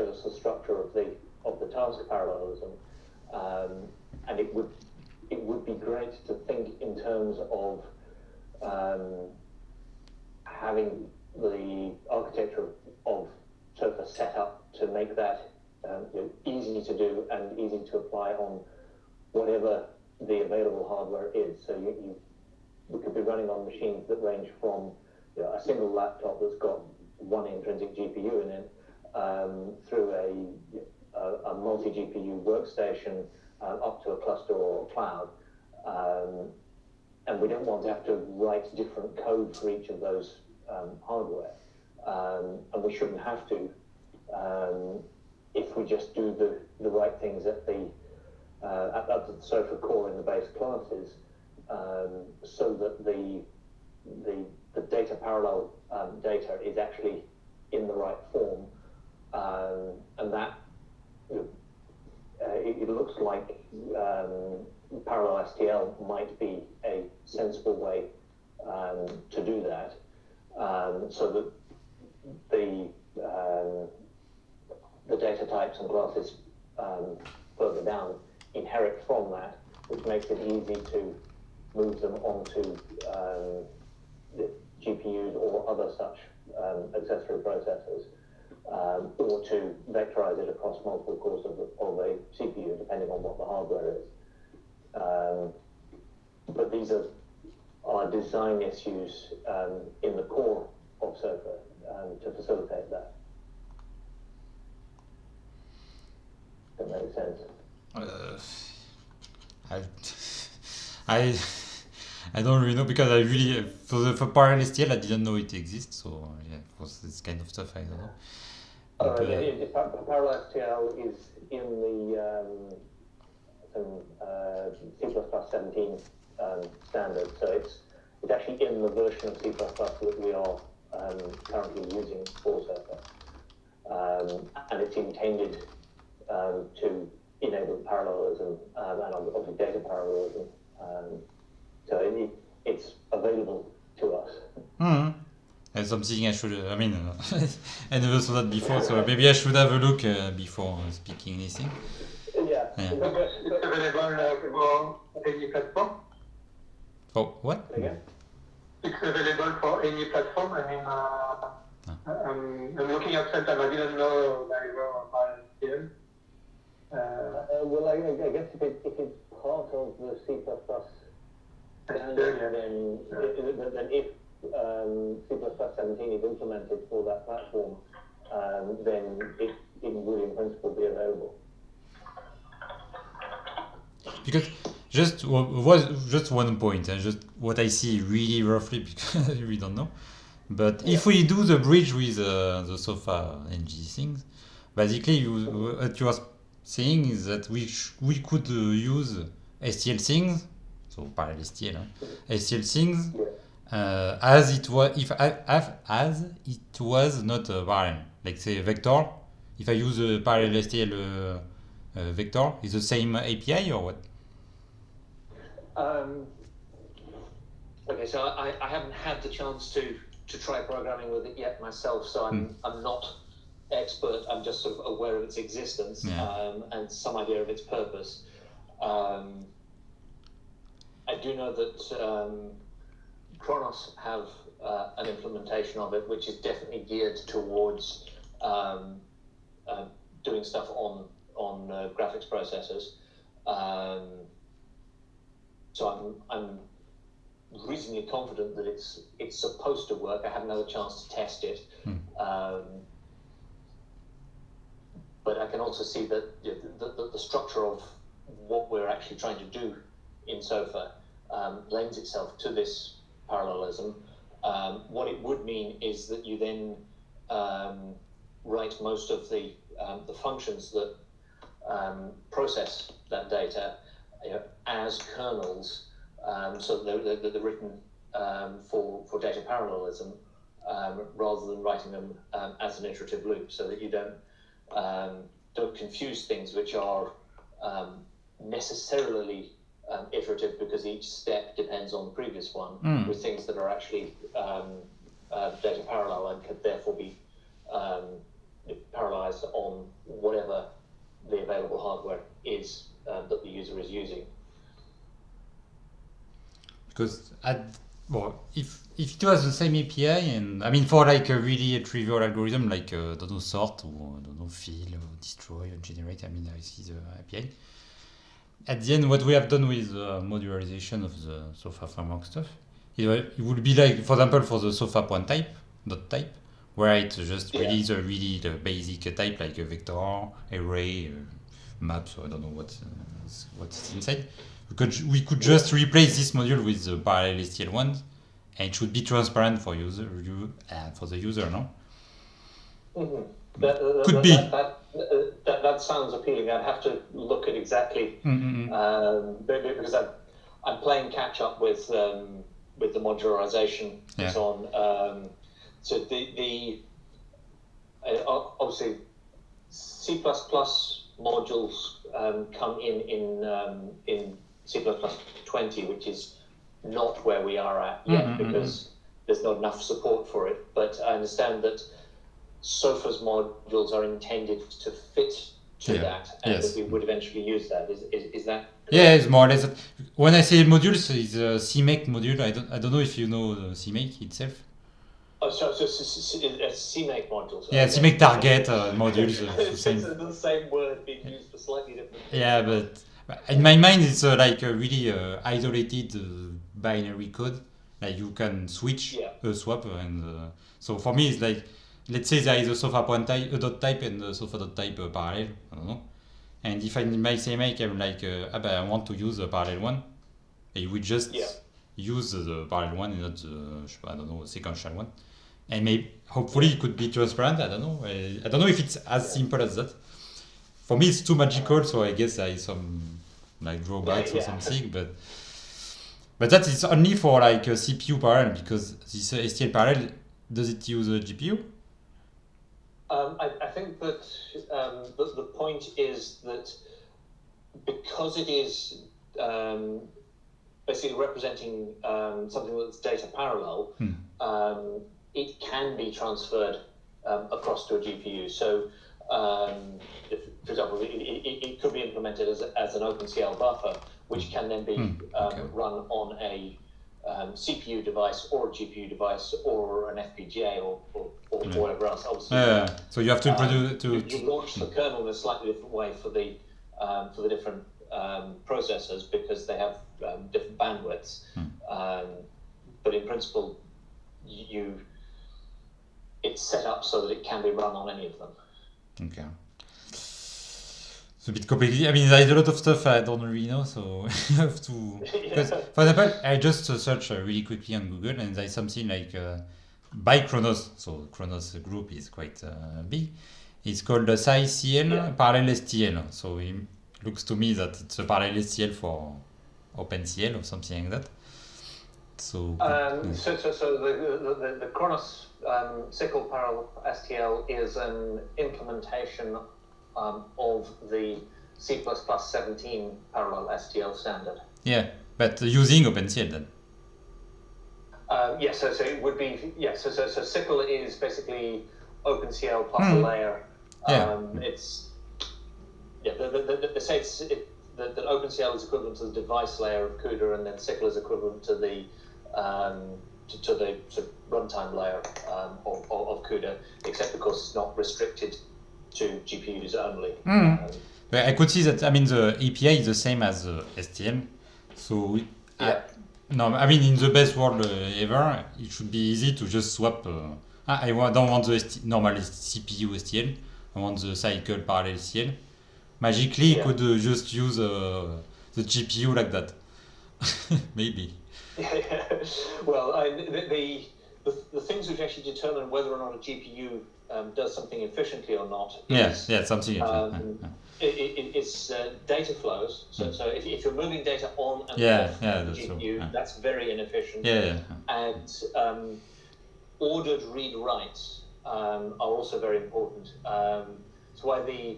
showed us the structure of the task parallelism, and it would be great to think in terms of having the architecture of SOFA set up to make that easy to do and easy to apply on whatever the available hardware is. So we could be running on machines that range from a single laptop that's got one intrinsic GPU in it, through a multi-GPU workstation, up to a cluster or a cloud. And we don't want to have to write different code for each of those hardware. And we shouldn't have to if we just do the right things at the SOFA core in the base classes, so that the data parallel data is actually in the right form, and that it looks like parallel STL might be a sensible way to do that, so that the data types and classes further down inherit from that, which makes it easy to move them onto the GPUs or other such accessory processors, or to vectorize it across multiple cores of a CPU, depending on what the hardware is. But these are design issues in the core of SOFA to facilitate that. That makes sense. I don't really know, because I really for parallel STL I didn't know it exists, so yeah, for this kind of stuff I don't know. Parallel STL is in the C++17 standard, so it's actually in the version of C++ that we are currently using for SOFA, and it's intended to enable parallelism and obviously data parallelism. So it's available to us. And something I should, I mean, I never saw that before, so maybe I should have a look before speaking anything. Yeah. It's available for any platform? For what? Again? It's available for any platform. I mean, I'm looking at Phantom. I didn't know Diver or PySQL. Well, I guess if it's part of the C++ standard, then if C++17 is implemented for that platform, then it would in principle be available. Because just one point, and just what I see really roughly, because I really don't know. But if we do the bridge with the SOFA NG things, basically what you are saying is that we could use STL things, so parallel STL, STL things, as it was not parallel. Like say vector, if I use a parallel STL vector, is the same API or what? Okay, so I haven't had the chance to try programming with it yet myself, so I'm not expert. I'm just sort of aware of its existence, and some idea of its purpose. I do know that Kronos have an implementation of it, which is definitely geared towards doing stuff on graphics processors. So I'm reasonably confident that it's supposed to work. I haven't had a chance to test it, but I can also see that the structure of what we're actually trying to do in SOFA lends itself to this parallelism. What it would mean is that you then write most of the functions that process that data as kernels, so they're written for data parallelism, rather than writing them as an iterative loop, so that you don't confuse things which are necessarily iterative because each step depends on the previous one, with things that are actually data parallel and could therefore be parallelized optimized on whatever the available hardware is that the user is using. Because if it was the same API, and I mean for like a really trivial algorithm like don't know, sort or don't know, fill or destroy or generate, I mean I see the API. At the end, what we have done with modularization of the SOFA framework stuff, it would be like, for example, for the SOFA point type, dot type, where it's just really the basic type like a vector, array, map, so I don't know what's inside. We could just replace this module with the parallel STL one, and it should be transparent for for the user, no? Mm-hmm. Could be. That sounds appealing. I'd have to look at exactly because I'm playing catch up with the modularization and so on. So the obviously C++ modules come in C++ 20, which is not where we are at yet because there's not enough support for it. But I understand that SOFA's modules are intended to fit to that, and that we would eventually use that. Is that correct? Yeah, it's more or less that. When I say modules, it's a CMake module. I don't know if you know the CMake itself. Oh, so CMake modules. Yeah, okay. CMake target modules. It's the same word being used for slightly different things. Yeah, but in my mind, it's like a really isolated binary code. Like you can switch a swap, and so for me, it's like, let's say there is a SOFA point type, a dot type, and a SOFA dot type parallel. I don't know. And if in my CMake, I'm like, I want to use a parallel one, you would just use the parallel one and not the, I don't know, sequential one. And maybe, hopefully, it could be transparent. I don't know. I don't know if it's as simple as that. For me, it's too magical, so I guess there is some like drawbacks or something. But that is only for like a CPU parallel, because this STL parallel, does it use a GPU? I think that the point is that because it is basically representing something that's data parallel, it can be transferred across to a GPU. So, if, for example, it could be implemented as an OpenCL buffer, which can then be run on a CPU device or a GPU device or an FPGA or whatever else. Obviously, so you have to you launch the kernel in a slightly different way for the different processors because they have different bandwidths. But in principle, it's set up so that it can be run on any of them. Okay. It's a bit complicated. I mean, there's a lot of stuff I don't really know, so I have to. Because, for example, I just searched really quickly on Google, and there's something like by Kronos. So Kronos group is quite big. It's called the SciCL parallel STL. So it looks to me that it's a parallel STL for OpenCL or something like that. So. So the Kronos SYCL parallel STL is an implementation of the C++ 17 parallel STL standard. Yeah, but using OpenCL then. So it would be so SYCL is basically OpenCL plus a layer. It's they say that OpenCL is equivalent to the device layer of CUDA, and then SYCL is equivalent to the sort of runtime layer of CUDA, except of course it's not restricted to GPUs only. But I could see that. I mean, the API is the same as STL, so no, I mean, in the best world ever, it should be easy to just swap. I don't want the normal CPU STL. I want the cycle parallel STL. Magically, you could just use the GPU like that. Maybe. Well, the things which actually determine whether or not a GPU does something efficiently or not is something. It's data flows. So if you're moving data on and off the GPU, that's very inefficient. And ordered read writes are also very important. That's why the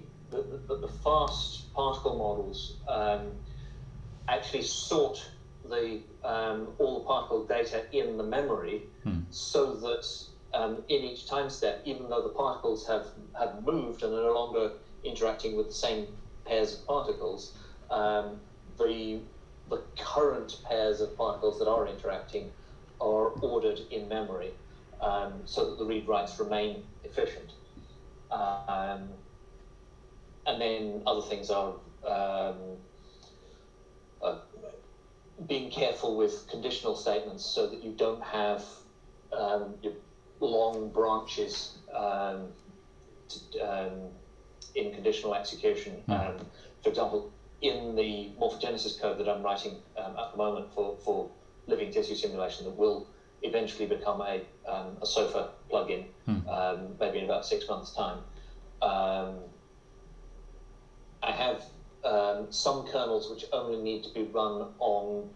fast particle models actually sort all the particle data in the memory so that in each time step, even though the particles have moved and are no longer interacting with the same pairs of particles, the current pairs of particles that are interacting are ordered in memory, so that the read-writes remain efficient. And then other things are being careful with conditional statements so that you don't have your long branches in conditional execution. For example, in the morphogenesis code that I'm writing at the moment for living tissue simulation that will eventually become a SOFA plugin, maybe in about 6 months' time, I have some kernels which only need to be run on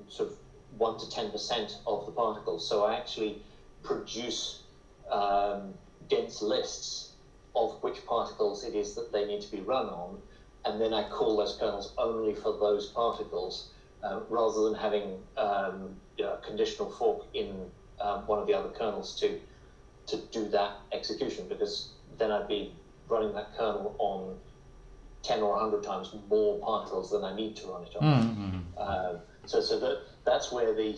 sort of 1 to 10% of the particles. So I actually produce dense lists of which particles it is that they need to be run on, and then I call those kernels only for those particles, rather than having a conditional fork in one of the other kernels to do that execution, because then I'd be running that kernel on 10 or 100 times more particles than I need to run it on. So that's where the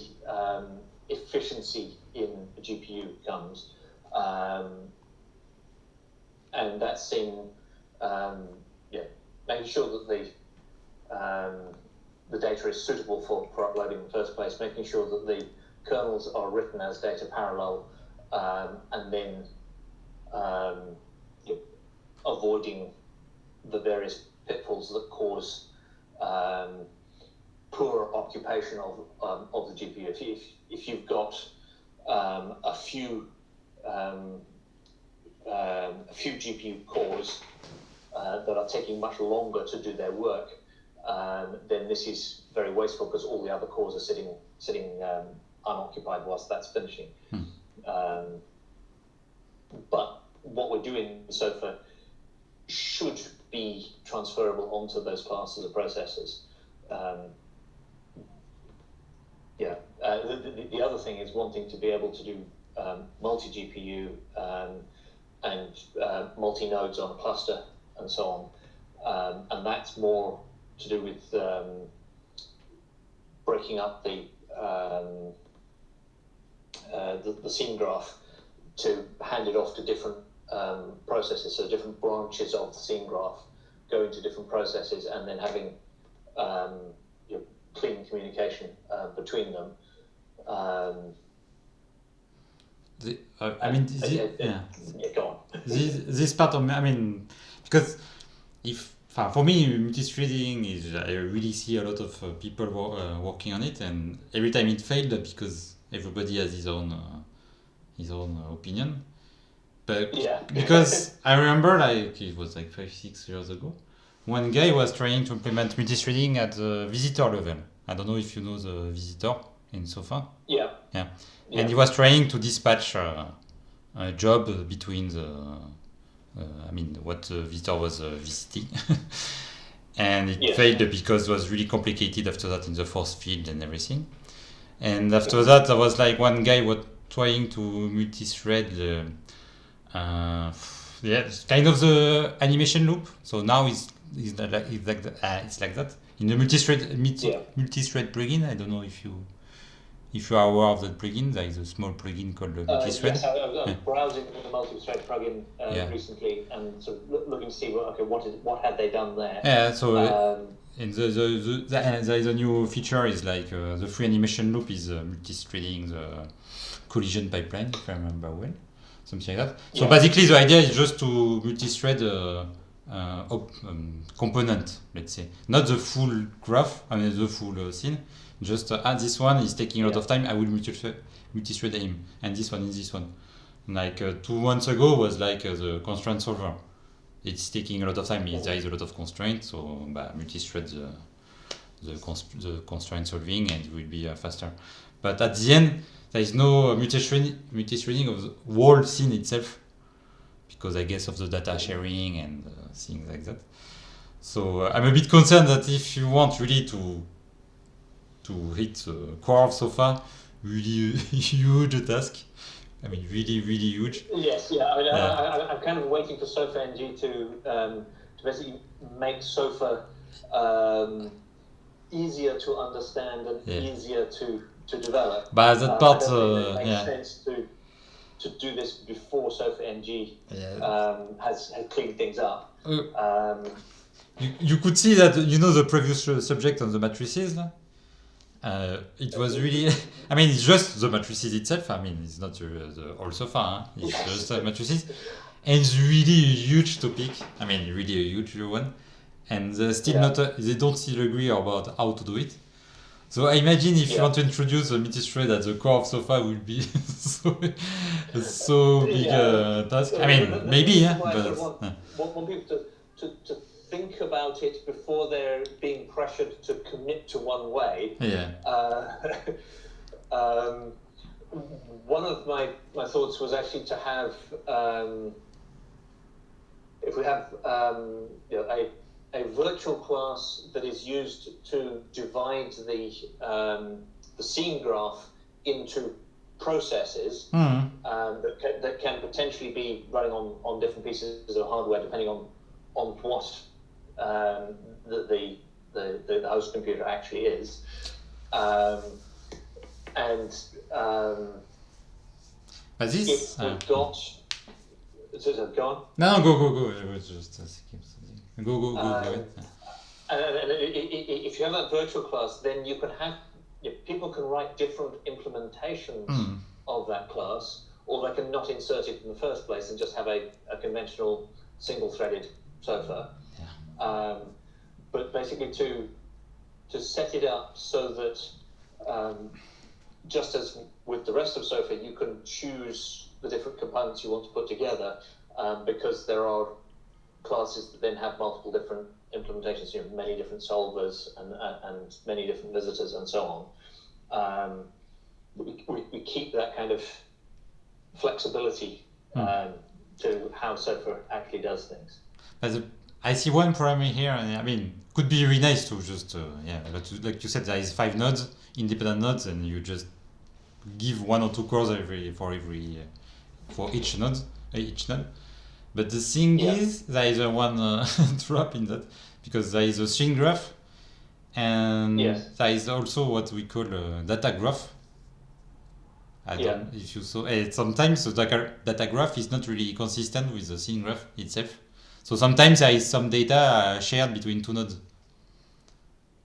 efficiency in the GPU comes, and that's in making sure that the data is suitable for uploading in the first place, making sure that the kernels are written as data parallel, and then avoiding the various pitfalls that cause poor occupation of the GPU. If you've got a few GPU cores that are taking much longer to do their work, then this is very wasteful because all the other cores are sitting unoccupied whilst that's finishing. But what we're doing in SOFA should be transferable onto those classes of processors. The other thing is wanting to be able to do multi-GPU and multi-nodes on a cluster and so on. And that's more to do with breaking up the scene graph to hand it off to different processes, so different branches of the scene graph go into different processes, and then having clean communication between them. Go on. This part of because for me, multi-threading is, I really see a lot of people working on it, and every time it failed because everybody has his own opinion. But because I remember, it was 5-6 years ago, one guy was trying to implement multi-threading at the visitor level. I don't know if you know the visitor in SOFA. Yeah. And he was trying to dispatch a job between what the visitor was visiting. And it failed because it was really complicated after that in the force field and everything. And after that, there was one guy was trying to multi-thread kind of the animation loop. So now it's like that. In the multi-thread plugin, I don't know if you are aware of that plugin. There is a small plugin called multi-thread. Yes, I was browsing the multi-thread plugin recently and sort of looking to see what had they done there. Yeah, so and there is a new feature is the free animation loop is multi-threading the collision pipeline, if I remember well, something like that. So basically the idea is just to multi-thread component, let's say, not the full graph, the full scene. Just this one is taking a lot of time. I will multi-thread him, and this one is this one. 2 months ago was the constraint solver. It's taking a lot of time. There is a lot of constraints, so multi-thread the constraint solving, and it will be faster. But at the end, there is no multi-threading of the whole scene itself, because I guess of the data sharing and things like that. So I'm a bit concerned that if you want really to hit the core of SOFA, really huge task, I mean, really, really huge. Yes, yeah. I mean, I'm kind of waiting for SOFA NG to basically make SOFA easier to understand and easier to develop. But that part, I don't think it makes sense to do this before SOFA NG has cleaned things up. You could see that, you know, the previous subject on the matrices. It was really, I mean, it's just the matrices itself. I mean, it's not the whole SOFA. Huh? It's just the matrices, and it's really a huge topic. I mean, really a huge one, and they don't still agree about how to do it. So I imagine if you want to introduce a multi-thread at the core of SOFA will be so big task. I mean, maybe, but want people to think about it before they're being pressured to commit to one way. Yeah. One of my thoughts was actually to have, if we have a virtual class that is used to divide the scene graph into processes that can potentially be running on different pieces of hardware depending on what the host computer actually is, but this if we've got. So go on. No, go. It was just go. And if you have that virtual class, then you can have people can write different implementations of that class, or they can not insert it in the first place and just have a conventional single-threaded SOFA. Yeah. But basically to set it up so that just as with the rest of SOFA, you can choose the different components you want to put together, because there are classes that then have multiple different implementations, many different solvers and many different visitors and so on. We keep that kind of flexibility to how SOFA actually does things. I see one problem here. I mean, could be really nice to just like you said, there is 5 nodes, independent nodes, and you just give 1 or 2 cores for each node. But the thing is, there is a one drop in that, because there is a string graph, and there is also what we call a data graph. I don't know if you saw. Sometimes the data graph is not really consistent with the string graph itself. So sometimes there is some data shared between 2 nodes.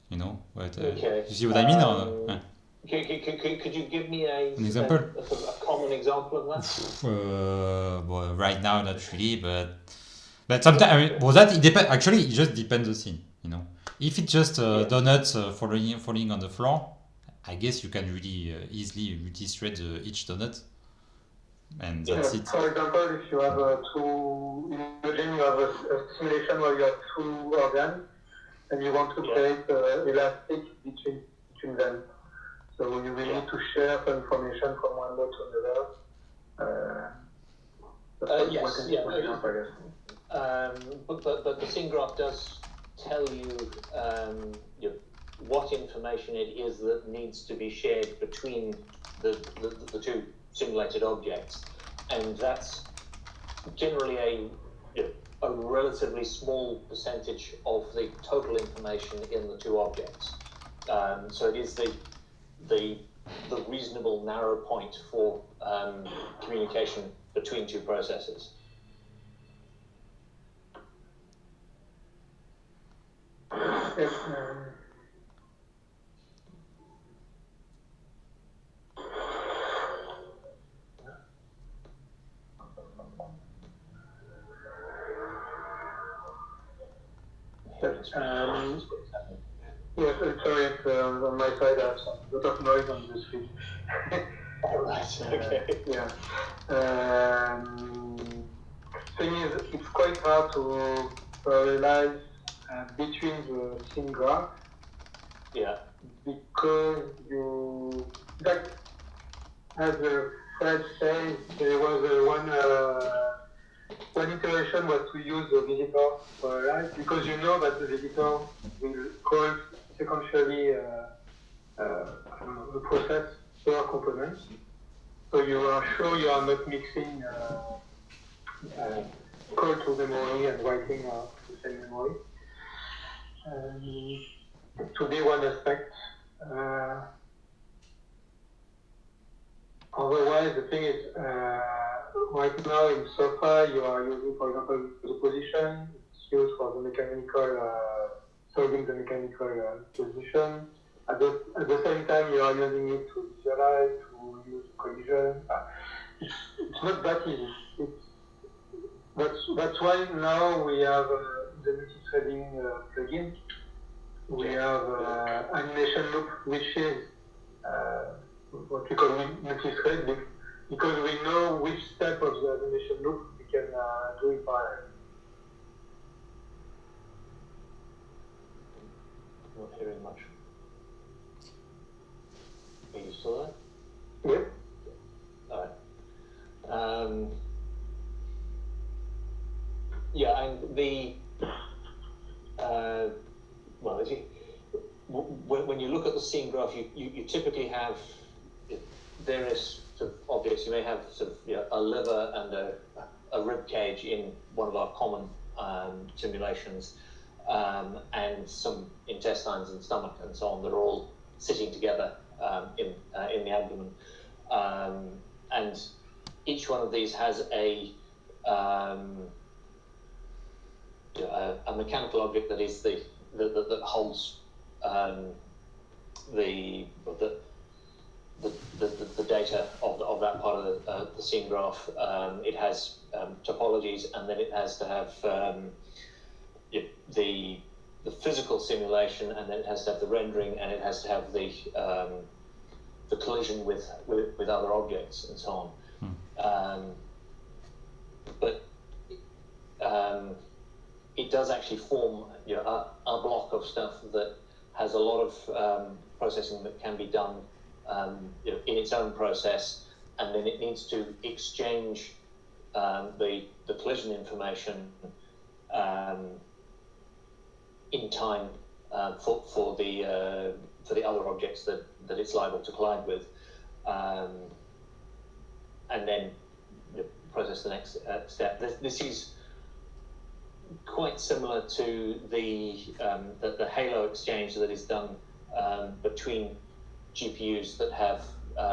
You know what? You see what I mean? Could you give me an example? A common example of that? Well, right now, not really, but sometimes. I mean, that it depends. Actually, it just depends the scene. You know, if it's just donuts falling on the floor, I guess you can really easily multi-thread each donut, and that's it. For example, if you have imagine you have a simulation where you have 2 organs, and you want to create elastic between them. So you will need to share some information from one node to another. But the scene graph does tell you, what information it is that needs to be shared between the 2 simulated objects, and that's generally a relatively small percentage of the total information in the 2 objects. So it is the reasonable narrow point for communication between 2 processes. Yes, sorry, on my side I have a lot of noise on the screen. Alright, okay. Thing is, it's quite hard to parallelize between the scene graph. Yeah. Because as Fred said, there was one iteration was to use the visitor parallelize, because you know that the visitor will call sequentially a process per component. So you are sure you are not mixing call to memory and writing to the same memory. To be one aspect. Otherwise, the thing is, right now in SOFA, you are using, for example, the position. It's used for the mechanical, solving the mechanical position. At the same time, you are using it to visualize, to use collision. It's not that easy. That's why now we have the multi-threading plugin. We have animation loop, which is what we call multi-thread, because we know which step of the animation loop we can do in parallel. Not hearing much. Are you still there? Yeah. All right. Yeah, and the well, when you look at the scene graph, you typically have various sort of objects. You may have sort of a liver and a rib cage in one of our common simulations, and some intestines and stomach and so on that are all sitting together in the abdomen, and each one of these has a mechanical object that is that holds the data of that part of the scene graph. It has topologies, and then it has to have the physical simulation, and then it has to have the rendering, and it has to have the collision with other objects and so on. But it does actually form a block of stuff that has a lot of processing that can be done in its own process, and then it needs to exchange the collision information in time for the other objects that it's liable to collide with, and then process the next step. This is quite similar to the halo exchange that is done between GPUs that have,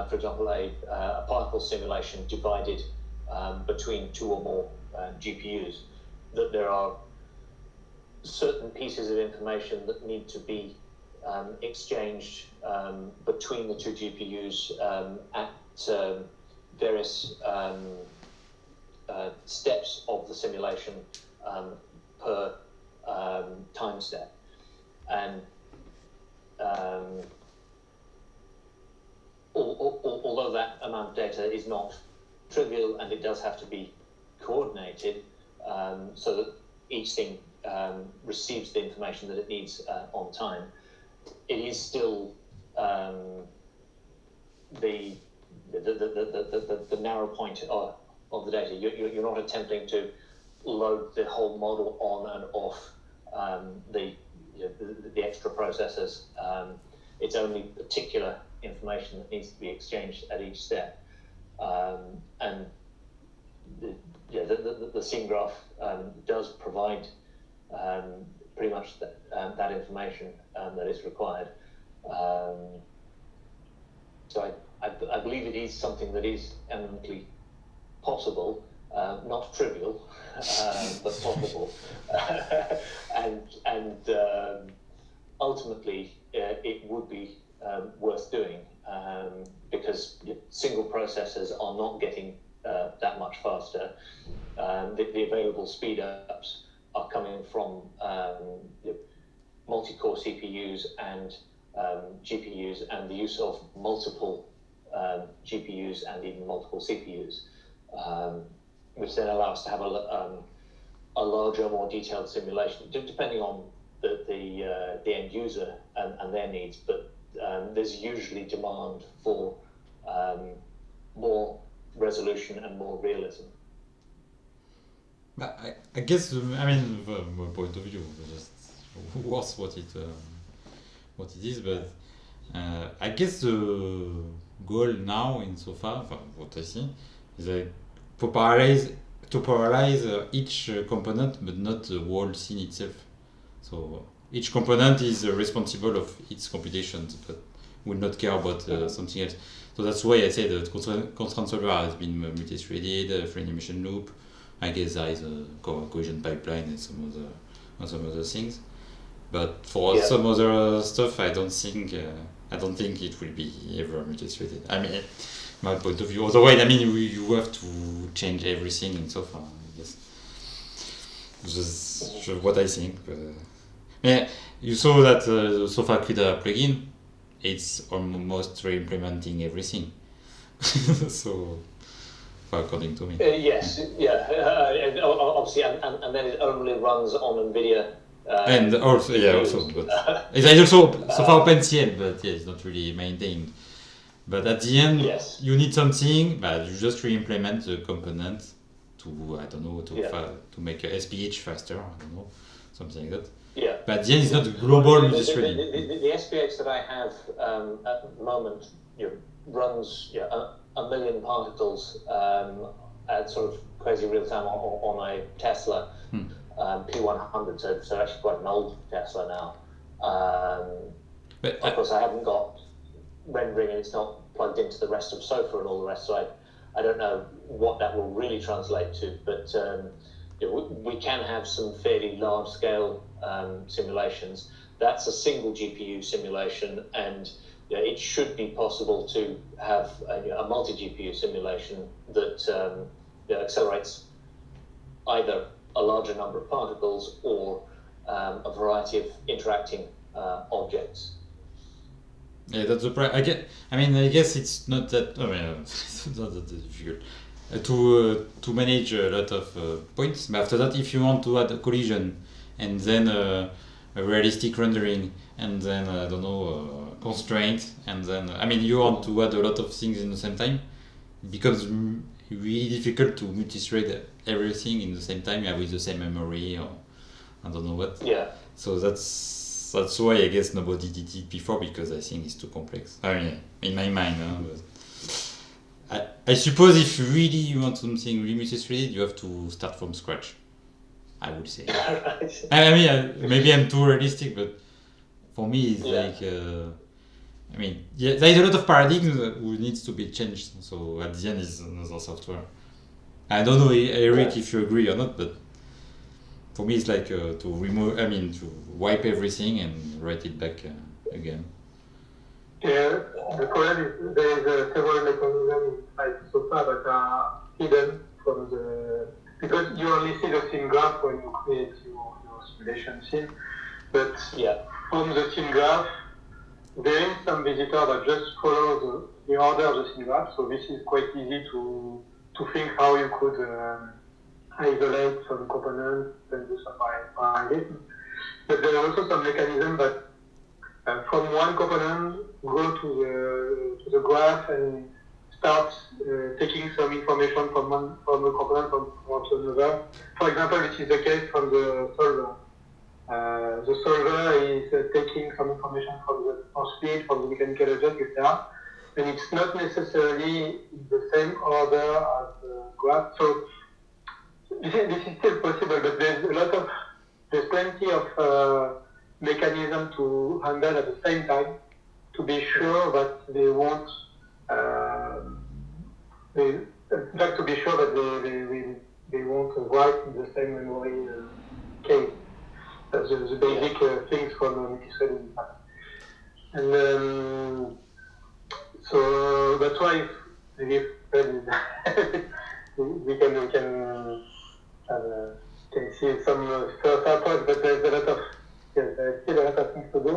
for example, a particle simulation divided between two or more GPUs. That there are certain pieces of information that need to be exchanged between the two GPUs at various steps of the simulation per time step, and although that amount of data is not trivial, and it does have to be coordinated so that each thing receives the information that it needs on time, it is still the narrow point of the data. You're not attempting to load the whole model on and off the extra processors. It's only particular information that needs to be exchanged at each step, and the scene graph does provide pretty much that information that is required. So I believe it is something that is eminently possible, not trivial, but possible, and ultimately it would be worth doing, because single processors are not getting that much faster. The available speed ups are coming from multi-core CPUs and GPUs, and the use of multiple GPUs and even multiple CPUs, which then allow us to have a larger, more detailed simulation, depending on the end user and their needs. But there's usually demand for more resolution and more realism. But I guess, I mean, from my point of view, just worth what it is, but I guess goal now in SOFA, what I see, is like to parallelize each component, but not the whole scene itself. So each component is responsible of its computations, but will not care about something else. So that's why I say that constraint solver has been multi-threaded, free animation loop. I guess there is a cohesion pipeline and some other things. But for some other stuff, I don't think it will be ever multi-threaded. I mean, my point of view. Otherwise, I mean, you have to change everything in SOFA, I guess. Just what I think. Yeah, you saw that the SOFA CUDA plugin, it's almost re-implementing everything. So, according to me. Yes, and obviously, and then it only runs on NVIDIA. And also, but it's also SOFA OpenCL, but it's not really maintained. But at the end, you need something, but you just re-implement the component to, I don't know, to make a SPH faster, I don't know, something like that. Yeah. But at the end, it's not global multi-threading. The SPH that I have at the moment runs a million particles at sort of crazy real time on a Tesla P100, so actually quite an old Tesla now. But of course, I haven't got rendering and it's not plugged into the rest of SOFA and all the rest, so I don't know what that will really translate to, but we can have some fairly large scale simulations. That's a single GPU simulation, and it should be possible to have a multi-GPU simulation that accelerates either a larger number of particles or a variety of interacting objects. Yeah, that's the price. I guess it's not that. It's not that difficult to manage a lot of points. But after that, if you want to add a collision and then a realistic rendering and then I don't know constraint and then you want to add a lot of things in the same time, it becomes really difficult to multi-thread everything in the same time with the same memory or I don't know what. Yeah. So that's why I guess nobody did it before, because I think it's too complex. In my mind. But I suppose if really you want something really multi-threaded, you have to start from scratch, I would say. Maybe I'm too realistic, but for me it's like... there's a lot of paradigms that needs to be changed, so at the end is another software. I don't know, Eric, if you agree or not, but for me it's like to wipe everything and write it back again. Yeah, the problem is there is several mechanisms inside SOFA that are hidden from because you only see the scene graph when you create your simulation scene, but from the scene graph there is some visitor that just follows the order of the scene graph, so this is quite easy to think how you could isolate some components and do some parallelism. But there are also some mechanisms that from one component go to the graph and start taking some information from a component to another. For example, this is the case from the solver. The solver is taking some information from the speed, from the mechanical object, etc. And it's not necessarily in the same order as the graph. So this is still possible, but there's plenty of mechanism to handle at the same time to be sure that they won't. To be sure that they won't write in the same memory case. That's the basic things from multi-threading. And so that's why we can see some first approach, but there's still a lot of things to do,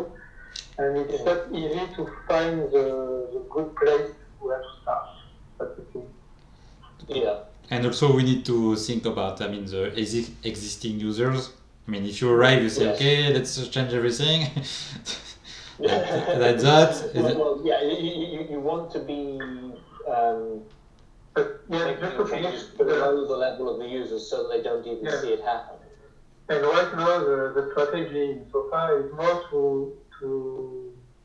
and it's not easy to find the good place where to start. That's the thing. Yeah. And also we need to think about the existing users. If you arrive, you say, okay, let's change everything. Like that. You want to be making changes below the level of the users so they don't even see it happen. And right now, the strategy so far is more to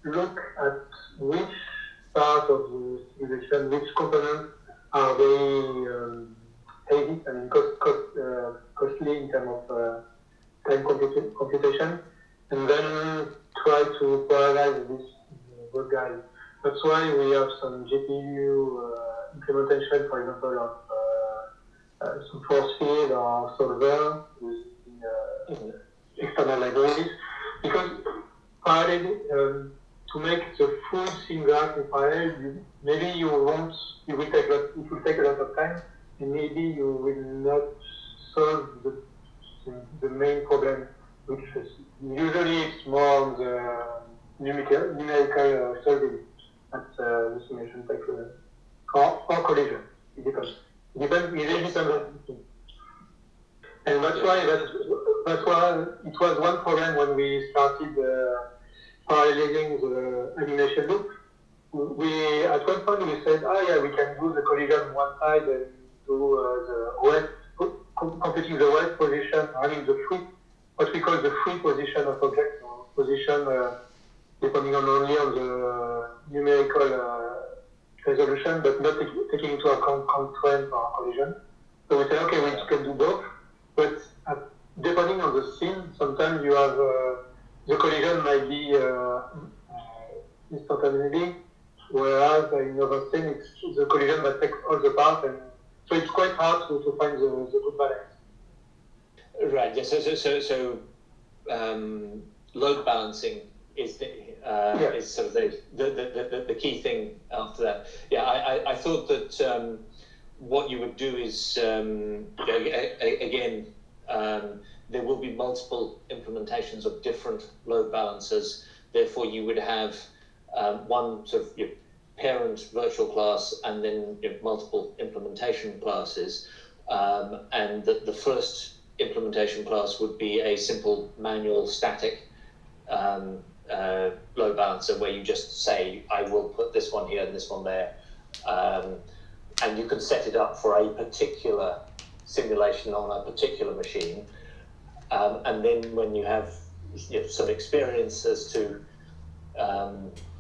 look at which part of the simulation, which components are very heavy, I mean costly in terms of time computation, and then try to parallelize those guys. That's why we have some GPU implementation, for example, of some force field or solver with external libraries, because parallel, to make the full sim graph in parallel, maybe it will take a lot of time, and maybe you will not solve the main problem, which is usually it's more on the numerical solving at the simulation type or collision. It depends. It really depends on the thing. And that's why it was one problem when we started paralleling the animation loop. We at one point we said, we can do the collision on one side and do the west, computing the west position, having the free, what we call the free position of objects, or position depending only on the numerical resolution, but not taking into account constraint or collision. So we said, okay, we can do both, but depending on the scene, sometimes you have the collision might be instantaneously, whereas in other scene, the collision that takes all the parts, and so it's quite hard to find the good balance. Right. Yeah. So load balancing is is sort of the key thing after that. Yeah. I thought that what you would do is again. There will be multiple implementations of different load balancers. Therefore, you would have one sort of parent virtual class and then multiple implementation classes. And the first implementation class would be a simple manual static load balancer where you just say, I will put this one here and this one there. And you can set it up for a particular simulation on a particular machine. And then when you have some experience as to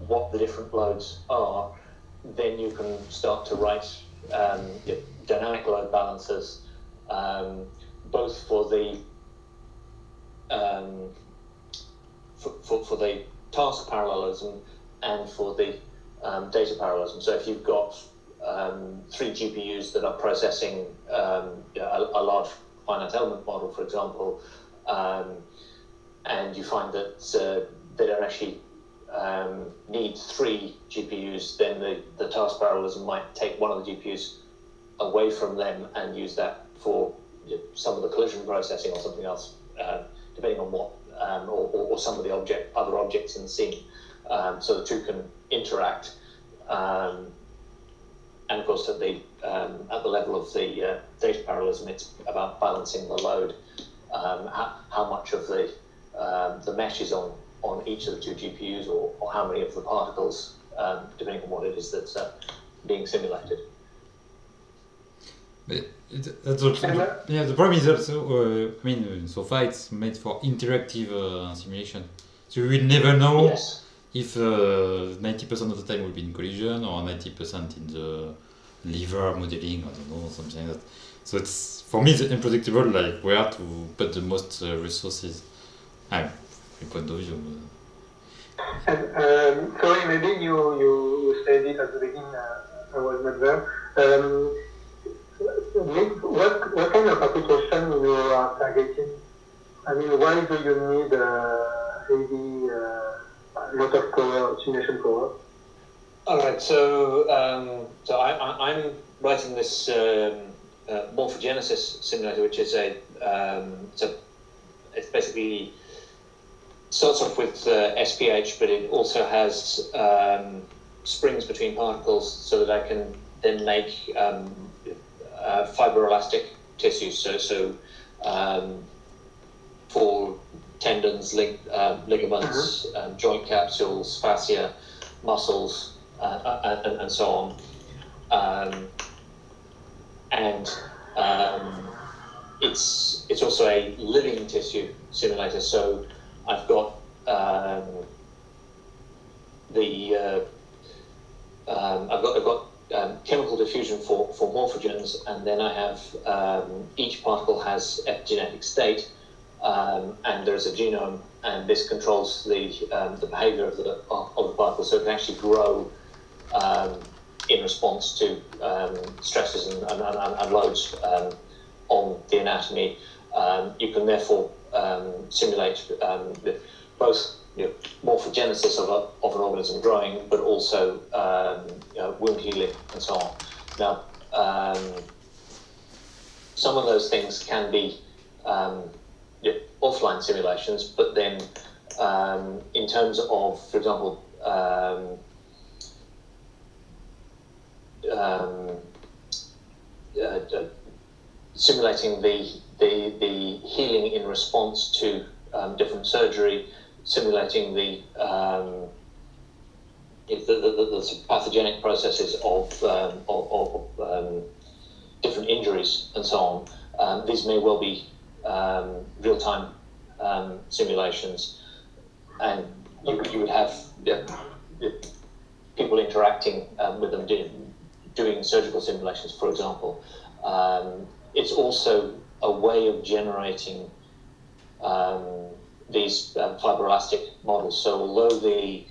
what the different loads are, then you can start to write dynamic load balancers, both for the for the task parallelism and for the data parallelism. So if you've got 3 GPUs that are processing a large finite element model, for example, and you find that they don't actually need 3 GPUs, then the task parallelism might take one of the GPUs away from them and use that for some of the collision processing or something else, depending on what, or some of the other objects in the scene. So the two can interact. And of course, at the level of the data parallelism, it's about balancing the load, how much of the mesh is on each of the 2 GPUs, or how many of the particles, depending on what it is that's being simulated. But that's also the problem is also so far it's made for interactive simulation, so you will never know. Yes. If 90% of the time will be in collision or 90% in the liver modeling, I don't know, something like that. So it's, for me, it's unpredictable, like where to put the most resources. From point of view. And, sorry, maybe you said it at the beginning, I was not there. What kind of application you are targeting? I mean, why do you need heavy lot of power, simulation power? All right, so I'm writing this Morphogenesis Simulator, which is it's basically starts off with SPH, but it also has springs between particles, so that I can then make fibroelastic tissues. So for tendons, ligaments, joint capsules, fascia, muscles, and so on. It's also a living tissue simulator. So I've got the I've got chemical diffusion for morphogens, and then I have each particle has epigenetic state, and there's a genome, and this controls the behavior of the particle, so it can actually grow in response to stresses and loads on the anatomy. You can therefore simulate both morphogenesis of an organism growing, but also wound healing and so on. Now, some of those things can be offline simulations, but then in terms of, for example, simulating the healing in response to different surgery, simulating the pathogenic processes of different injuries and so on. These may well be real-time simulations, and you would have people interacting with them doing surgical simulations, for example. It's also a way of generating these fibroelastic models. So although the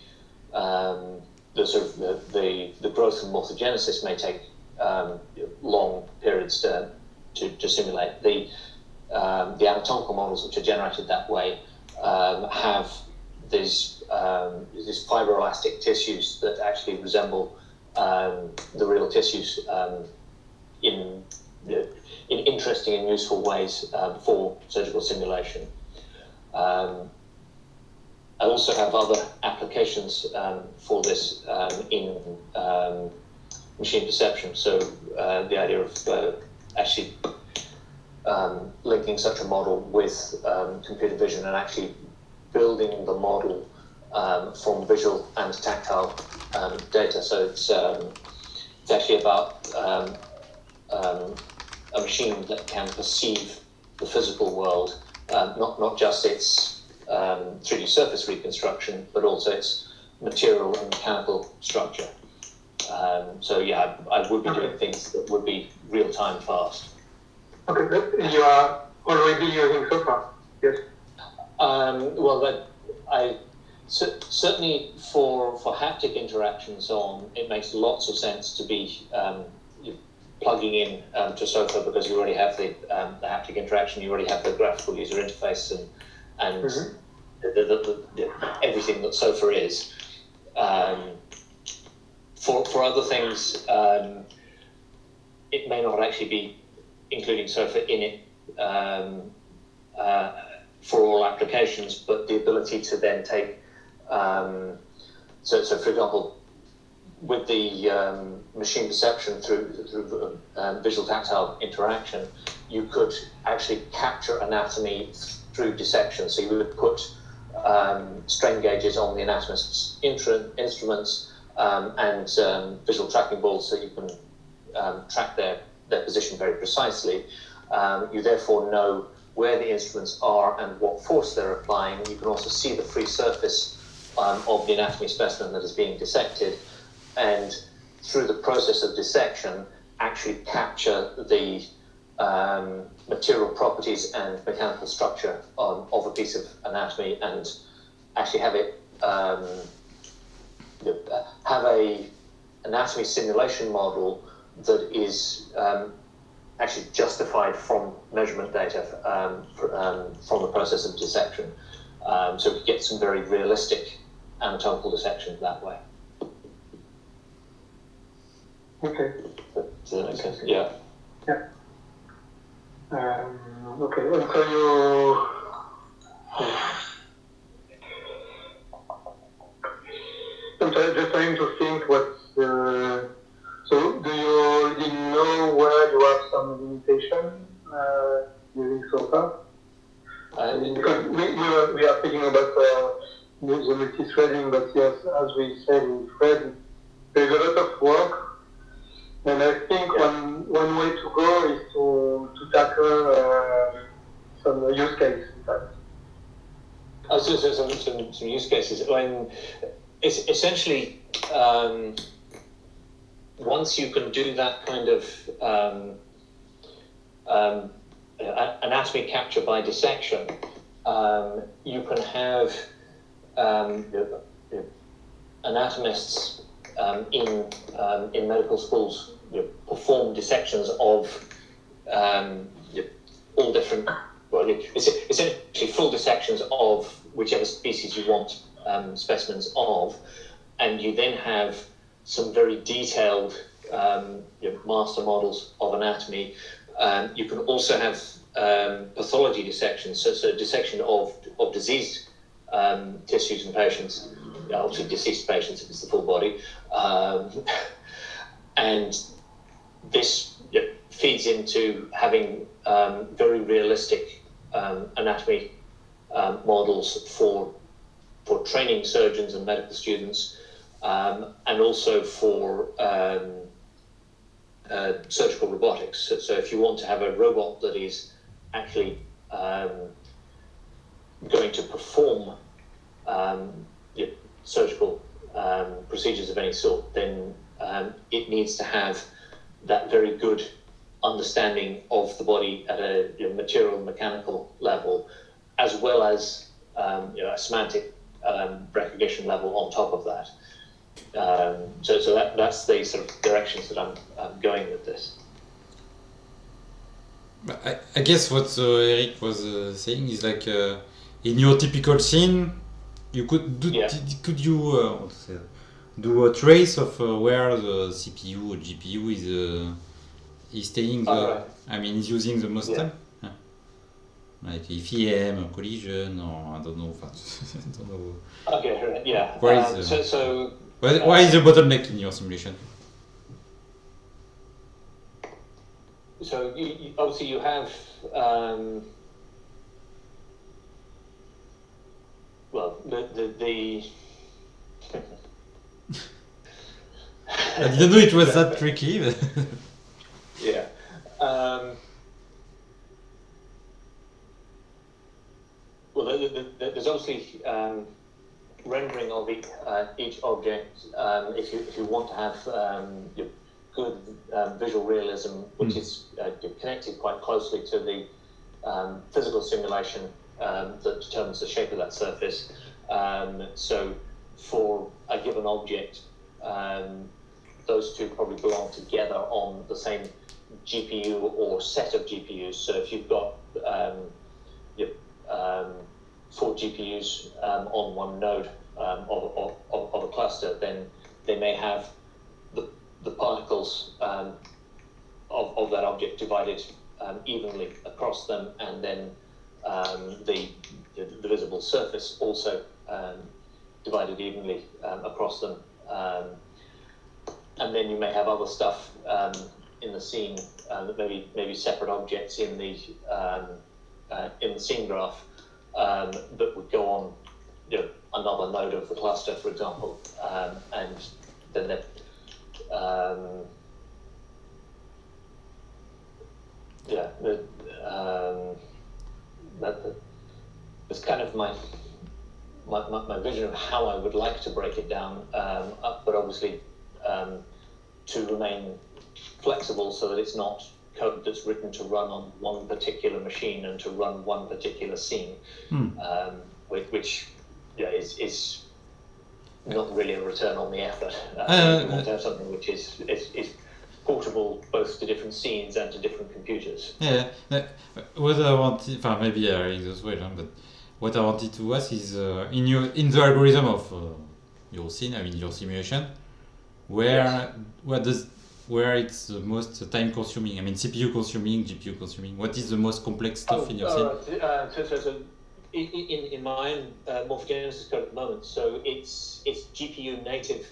growth and morphogenesis may take long periods to simulate, the anatomical models which are generated that way have these fibroelastic tissues that actually resemble the real tissues in interesting and useful ways for surgical simulation. I also have other applications for this in machine perception. So the idea of actually linking such a model with computer vision and actually building the model from visual and tactile data. So it's actually about a machine that can perceive the physical world, not just its 3D surface reconstruction, but also its material and mechanical structure. So yeah, I would be doing things that would be real-time fast. Okay, but you are already using SOFA, yes? Well, certainly for haptic interaction and so on, it makes lots of sense to be plugging in to SOFA, because you already have the haptic interaction, you already have the graphical user interface and the everything that SOFA is. For other things, it may not actually be including SOFA in it for all applications, but the ability to then take so for example, with the machine perception through visual tactile interaction, you could actually capture anatomy through dissection. So you would put strain gauges on the anatomist's instruments and visual tracking balls, so you can track their position very precisely. You therefore know where the instruments are and what force they're applying. You can also see the free surface of the anatomy specimen that is being dissected, and through the process of dissection actually capture the material properties and mechanical structure of a piece of anatomy, and actually have it have a anatomy simulation model that is actually justified from measurement data from the process of dissection. So we get some very realistic anatomical dissection that way. Okay. Does that make sense? Yeah. Yeah. Okay, and so you... I'm just trying to think what's... So do you already know where you have some limitation using SOFA? Because we are thinking about the multi-threading, but yes, as we said in thread, there's a lot of work. And I think one way to go is to tackle some use case, in fact. Some use cases. When it's essentially once you can do that kind of anatomy capture by dissection, you can have anatomists in medical schools perform dissections of all different, well, it's essentially full dissections of whichever species you want specimens of, and you then have some very detailed master models of anatomy. You can also have pathology dissections, so dissection of diseased tissues in patients, obviously deceased patients if it's the full body, and this feeds into having very realistic anatomy models for training surgeons and medical students, and also for surgical robotics. So if you want to have a robot that is actually going to perform surgical procedures of any sort, then it needs to have that very good understanding of the body at a material and mechanical level, as well as a semantic recognition level on top of that. So that's the sort of directions that I'm going with this. I guess what Eric was saying is like in your typical scene, you could do do a trace of where the CPU or GPU is staying. Right. I mean, is using the most time. Like EM, collision, or I don't know. I don't know. Okay, right, yeah. Why is the bottleneck in your simulation? So you obviously you have well the I didn't know it was that tricky. But yeah. Well, there's obviously rendering of each object. If you want to have good visual realism, which is connected quite closely to the physical simulation that determines the shape of that surface. So for a given object, those two probably belong together on the same GPU or set of GPUs. So if you've got 4 GPUs on one node of a cluster, then they may have the particles of that object divided evenly across them, and then the visible surface also divided evenly across them. And then you may have other stuff in the scene that maybe separate objects in the scene graph that would go on another node of the cluster, for example, and then that's kind of my vision of how I would like to break it down, but obviously to remain flexible so that it's not code that's written to run on one particular machine and to run one particular scene, which is not really a return on the effort. You want to have something which is portable both to different scenes and to different computers. Yeah. What I wanted, maybe I read as well, but what I wanted to ask is in the algorithm of your scene, I mean your simulation, where it's the most time consuming? I mean CPU consuming, GPU consuming. What is the most complex stuff in your scene? So in my own Morphogenesis code at the moment, so it's GPU native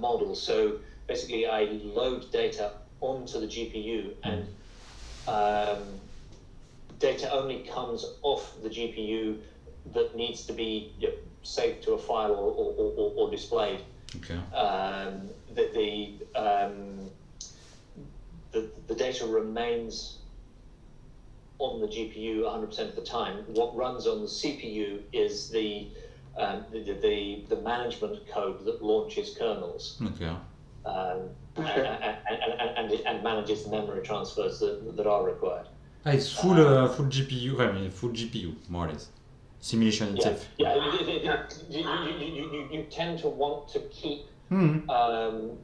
model. So basically, I load data onto the GPU, and data only comes off the GPU that needs to be saved to a file or displayed. Okay. The data remains on the GPU 100% of the time. What runs on the CPU is the management code that launches kernels. Okay. and manages the memory transfers that are required. It's full GPU. I mean, full GPU more or less. Simulation itself. You tend to want to keep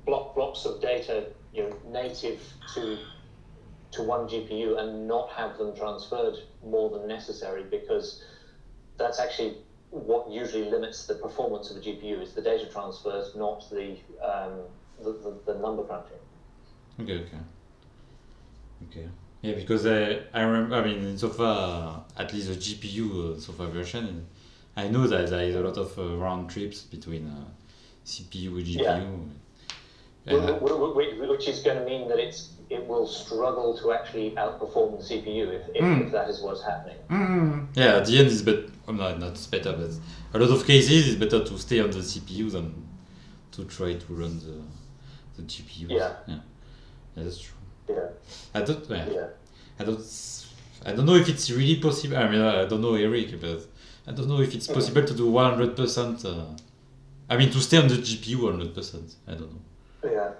blocks of data, native to one GPU and not have them transferred more than necessary, because that's actually what usually limits the performance of a GPU is the data transfers, not the number crunching. Okay. Yeah, because I remember, I mean, so far, at least the GPU so far version, I know that there is a lot of round trips between CPU and GPU. Yeah. Which is going to mean that it will struggle to actually outperform the CPU if that is what's happening. Yeah, at the end it's better. Not better, but a lot of cases it's better to stay on the CPU than to try to run the GPUs. Yeah, that's true. Yeah. I don't know if it's really possible. I mean, I don't know Eric, but I don't know if it's possible to do 100%. I mean, to stay on the GPU 100%. I don't know. Yeah.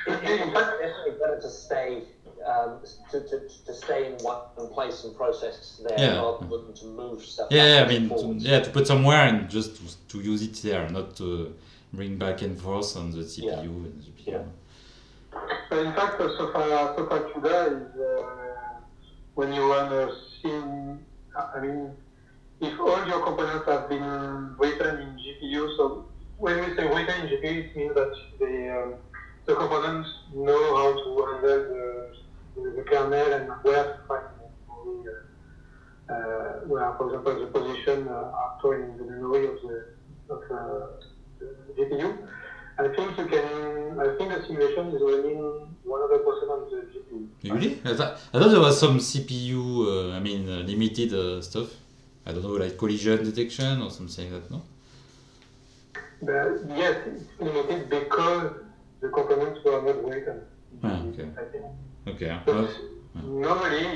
It's definitely better to stay to stay in one place and process there rather than to move stuff. Yeah, I mean, to put somewhere and just to use it there, not to bring back and forth on the CPU and GPU. Yeah. In fact, Sofa CUDA is when you run a sim. I mean, if all your components have been written in GPU, so when we say written in GPU, it means that the components know how to handle the kernel and where to find where, for example, the position are stored in the memory of the GPU. I think the simulation is running 100% on the GPU. Really? I thought there was some CPU, limited stuff. I don't know, like collision detection or something like that, no? Yes, it's limited because the components were not written. Okay. I think. Okay. Normally,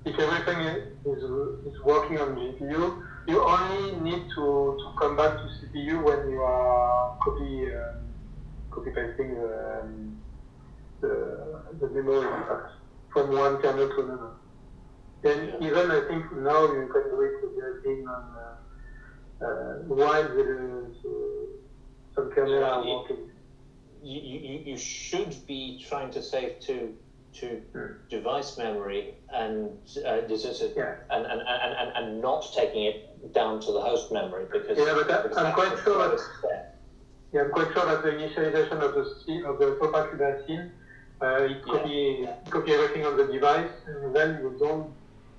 if everything is working on GPU, you only need to come back to CPU when you are copy pasting the memory, in fact, from one kernel to another. And even I think now you can do it with the thing on while some kernel are working. You should be trying to save to device memory and not taking it down to the host memory, because but I'm quite sure that the initialization of the Sofa CUDA scene it copy everything on the device, and then you don't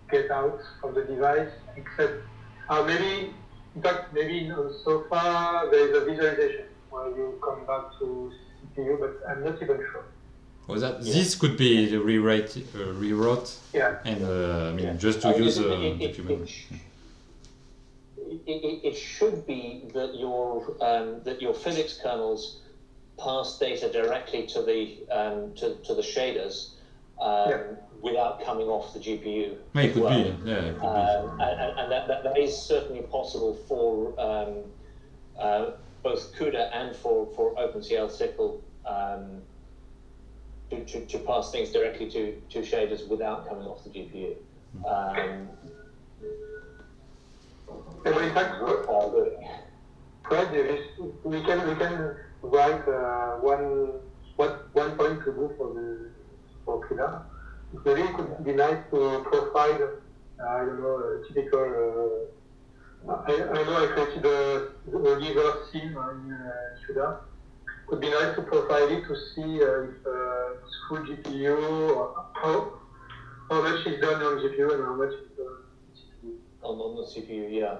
get out of the device except maybe on Sofa there is a visualization where you come back to CPU, but I'm not even sure. Well, this could be the rewrote, and just to use the memory. It should be that your physics kernels pass data directly to the shaders without coming off the GPU. It could be, and that is certainly possible for both CUDA and for OpenCL SYCL to pass things directly to shaders without coming off the GPU. In fact, Fred, we can write one point to do for CUDA. Maybe it could be nice to profile, a typical. I know I created the reverse scene in CUDA. It could be nice to profile it to see if it's full GPU or how much is done on GPU and how much is done on the CPU. Yeah.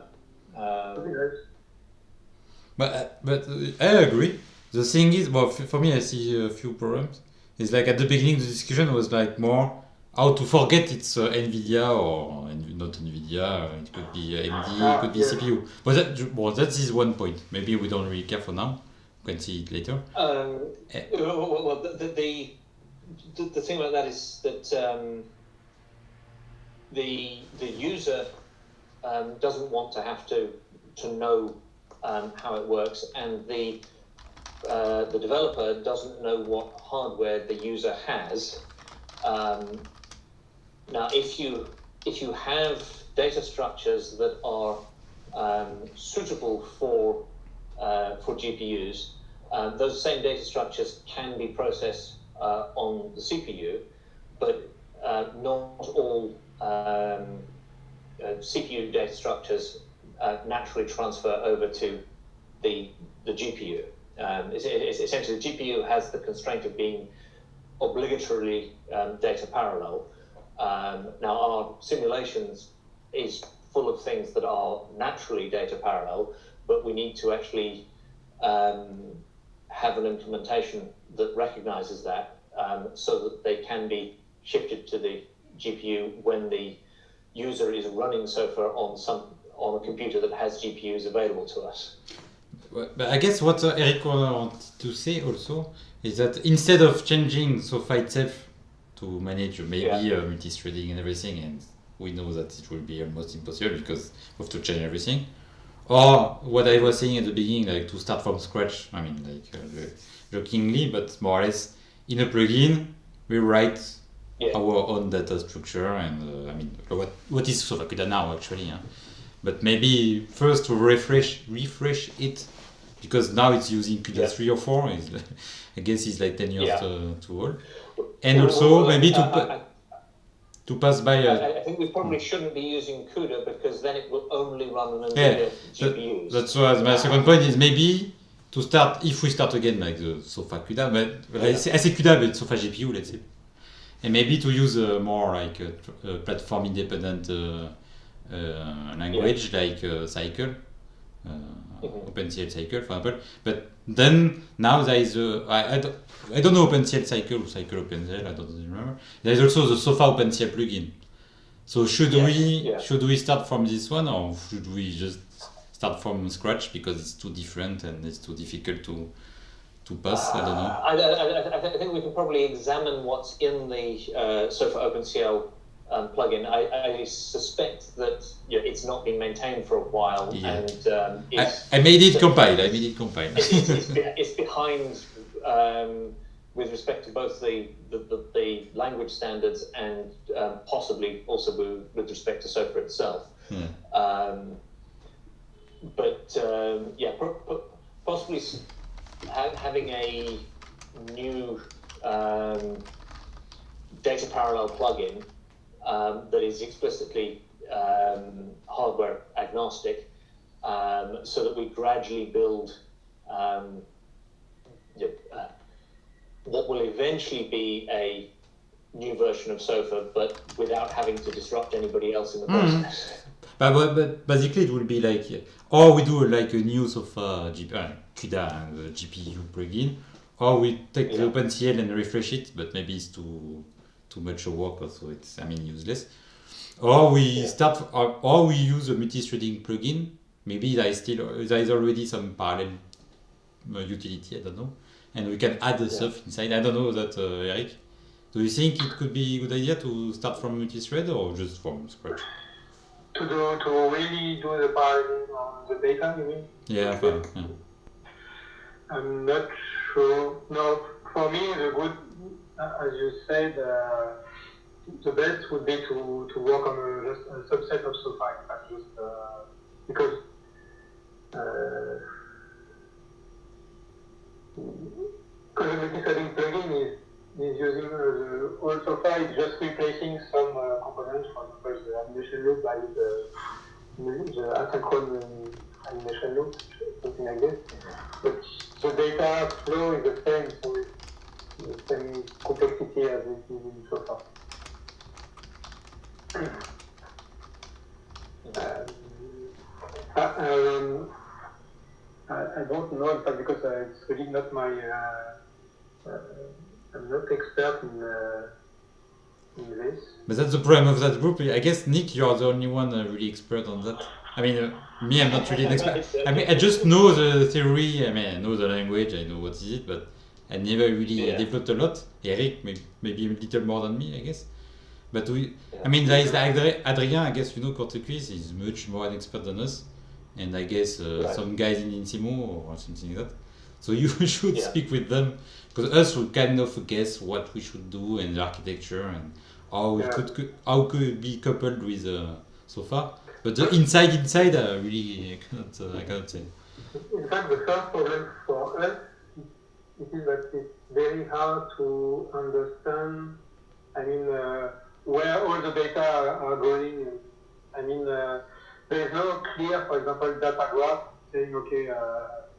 But I agree. The thing is, for me, I see a few problems. It's like at the beginning, the discussion was like more how to forget it's NVIDIA or not NVIDIA. It could be AMD, it could be CPU. But that is one point. Maybe we don't really care for now. We can see it later. The thing about that is that the user doesn't want to have to know how it works, and the developer doesn't know what hardware the user has. Now, if you have data structures that are suitable for GPUs, those same data structures can be processed on the CPU, but not all CPU data structures naturally transfer over to the GPU. Essentially, the GPU has the constraint of being obligatorily data parallel. Now, our simulations is full of things that are naturally data parallel, but we need to actually have an implementation that recognizes that, so that they can be shifted to the GPU when the user is running SOFA on a computer that has GPUs available to us. But I guess what Eric wanted to say also is that instead of changing SOFA itself to manage maybe multi-threading and everything, and we know that it will be almost impossible because we have to change everything. Or what I was saying at the beginning, like to start from scratch. I mean, like jokingly, but more or less in a plugin, we write our own data structure, and I mean, what is SOFA CUDA now actually? But maybe first to refresh it, because now it's using CUDA 3 or 4. I guess it's like 10 years too old. And also maybe to pass by. I think we probably shouldn't be using CUDA, because then it will only run on NVIDIA GPUs. That's why my second point is maybe to start, if we start again like the SOFA CUDA, but I say CUDA, but SOFA GPU, let's say. And maybe to use more like a platform independent language like Cycle, OpenCL Cycle, for example. But then now there is I don't know OpenCL Cycle or Cycle OpenCL, I don't remember. There is also the SOFA OpenCL plugin. So should we start from this one, or should we just start from scratch because it's too different and it's too difficult to pass? I don't know. I think we can probably examine what's in the SOFA OpenCL plugin. I suspect that it's not been maintained for a while, and I made it compile. It's behind with respect to both the language standards and possibly also with respect to SOFA itself. Possibly having a new data parallel plugin that is explicitly hardware agnostic, so that we gradually build what will eventually be a new version of SOFA, but without having to disrupt anybody else in the process. But basically, it will be like, or we do like a new SOFA CUDA and GPU plugin, or we take the OpenCL and refresh it, but maybe it's too much work, so it's useless. Or we start, or we use a multi-threading plugin. Maybe there is already some parallel utility, I don't know, and we can add the stuff inside. I don't know that, Eric. Do you think it could be a good idea to start from multi-thread or just from scratch? To really do the paralleling on the data, you mean? Yeah. I'm not sure. No, for me, the good, as you said, the best would be to work on a subset of SOFA, in fact, just because the multi-threading plugin is using the old SOFA, it's just replacing some components, for example, the animation loop by the asynchronous animation loop, something like this. But the data flow is the same, so it's the same complexity as it is in SOFA. I don't know, in fact, because it's really not my. I'm not expert in this. But that's the problem of that group. I guess, Nick, you're the only one really expert on that. I mean, me, I'm not really an expert. I mean, I just know the theory. I mean, I know the language. I know what is it, but I never really developed a lot. Eric, maybe a little more than me, I guess. But I mean, there is Adrien. I guess you know Cortequis is much more an expert than us, and I guess some guys in Insimo or something like that. So you should Yeah. speak with them, because us we kind of guess what we should do and the architecture and how it could it be coupled with sofa. But the inside really I cannot say. In fact, the first problem for us it is that it's very hard to understand. I mean, where all the data are going. I mean, there is no clear, for example, data graph saying, okay,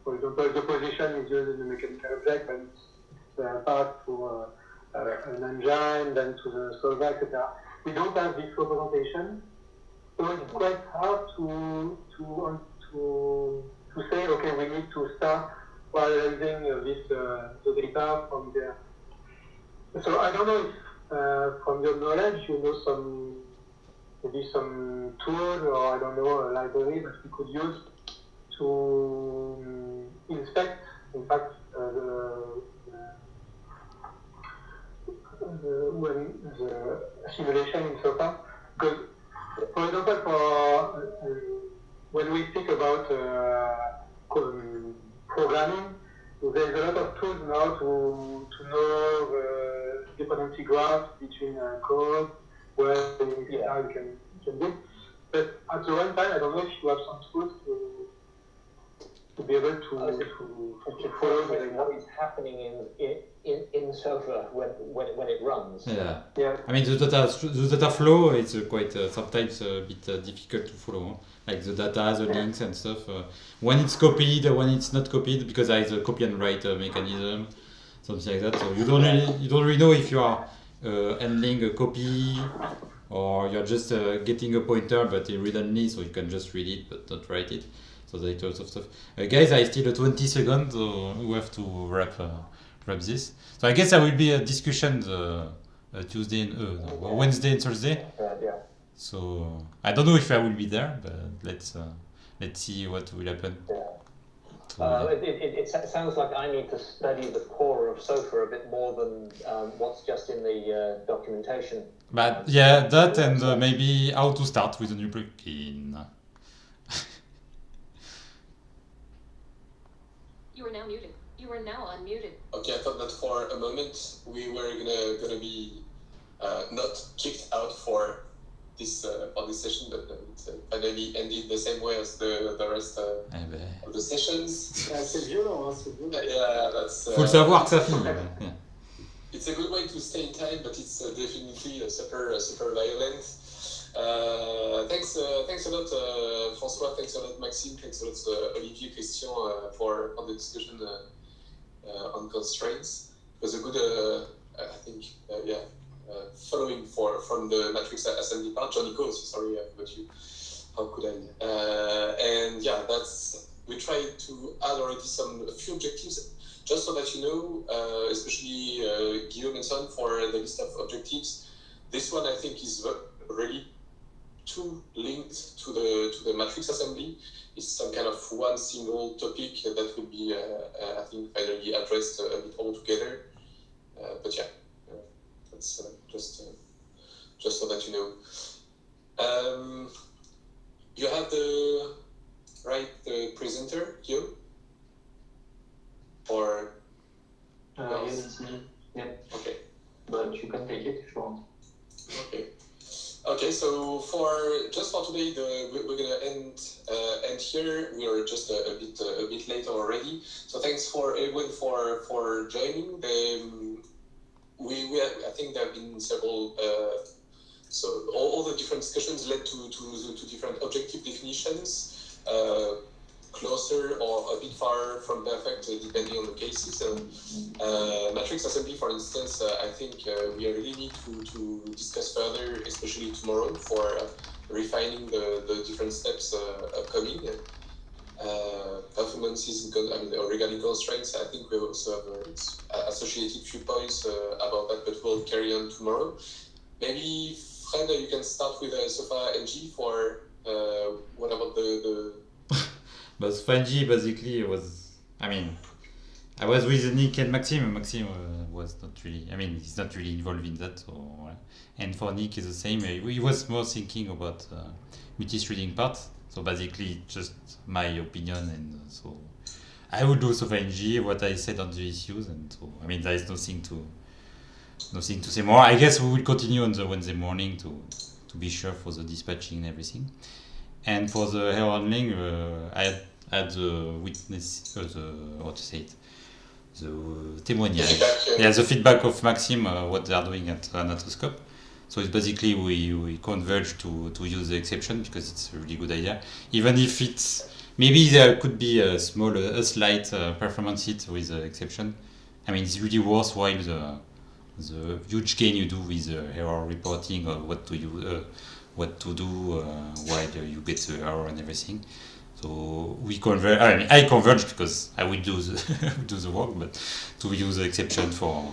for example, the position is used in the mechanical object, then it's passed to an engine, then to the solver, etc. We don't have this representation, so it's quite hard to say, okay, we need to start parallelizing this the data from there. So I don't know if from your knowledge you know maybe some tool or I don't know a library that we could use to inspect, in fact, when the simulation in SOFA. Because, for example, when we speak about programming, there's a lot of tools now to know the dependency graph between code, where you can do. But at the one time, I don't know if you have some tools to be able to follow what is happening in SOFA when it runs. Yeah. I mean the data flow is quite sometimes a bit difficult to follow. Like the data, the links and stuff. When it's copied, when it's not copied, because there is a copy and write mechanism, something like that. So you don't really know if you are handling a copy or you're just getting a pointer but read only, so you can just read it but not write it. So there is lots of stuff. Guys, I still 20 seconds, so we have to wrap this. So I guess there will be a discussion Tuesday and Wednesday and Thursday. Yeah. So I don't know if I will be there, but let's see what will happen. Yeah. It sounds like I need to study the core of SOFA a bit more than what's just in the documentation. But yeah, that and maybe how to start with a new plugin. You are now muted. You are now unmuted. Okay, I thought that for a moment we were gonna be not kicked out for this session, but it finally ended the same way as the rest of the sessions. C'est violent, hein, c'est violent. Yeah, that's. Faut le savoir que ça finit. Yeah. It's a good way to stay in time, but it's definitely super violent. Thanks a lot, François. Thanks a lot, Maxime. Thanks a lot, Olivier, Christian, for the discussion on constraints. It was a good, I think, following from the matrix assembly part. Johnny Coe, sorry, I forgot you. How could I? And yeah, we tried to add already a few objectives, just so that you know, especially Guillaume and son for the list of objectives. This one I think is really too linked to the matrix assembly. It's some kind of one single topic that would be, I think, finally addressed a bit all together. But yeah, that's just so that you know. You have the right presenter, Guillaume? Or Yes, it's me. Yeah. Okay. But you can take it if you want. Okay, so for today, we're gonna end here. We are just a bit late already. So thanks for everyone for joining. I think there have been several. So all the different discussions led to different objective definitions, closer or a bit far from perfect depending on the cases. Matrix assembly, for instance, I think we really need to discuss further, especially tomorrow, for refining the different steps upcoming. Performances, regarding constraints, I think we also have associated few points about that, but we'll carry on tomorrow. Maybe, Fred, you can start with SOFA NG for what about the But SOFA-NG basically was, I was with Nick and Maxime. Maxime was not really, he's not really involved in that. So, and for Nick is the same. He was more thinking about multi-threading part. So basically, just my opinion, and so I will do SOFA NG what I said on the issues, and so I mean there is nothing to say more. I guess we will continue on the Wednesday morning to be sure for the dispatching and everything. And for the error handling, I had the witness, the témoignage. The feedback of Maxime, what they are doing at Anatoscope. So it's basically we converge to use the exception because it's a really good idea. Even if it's maybe there could be a slight performance hit with the exception. I mean, it's really worthwhile the huge gain you do with error reporting or what to do while you get the error and everything. So we converge. I mean, I converge because I will do the work, but to use the exception for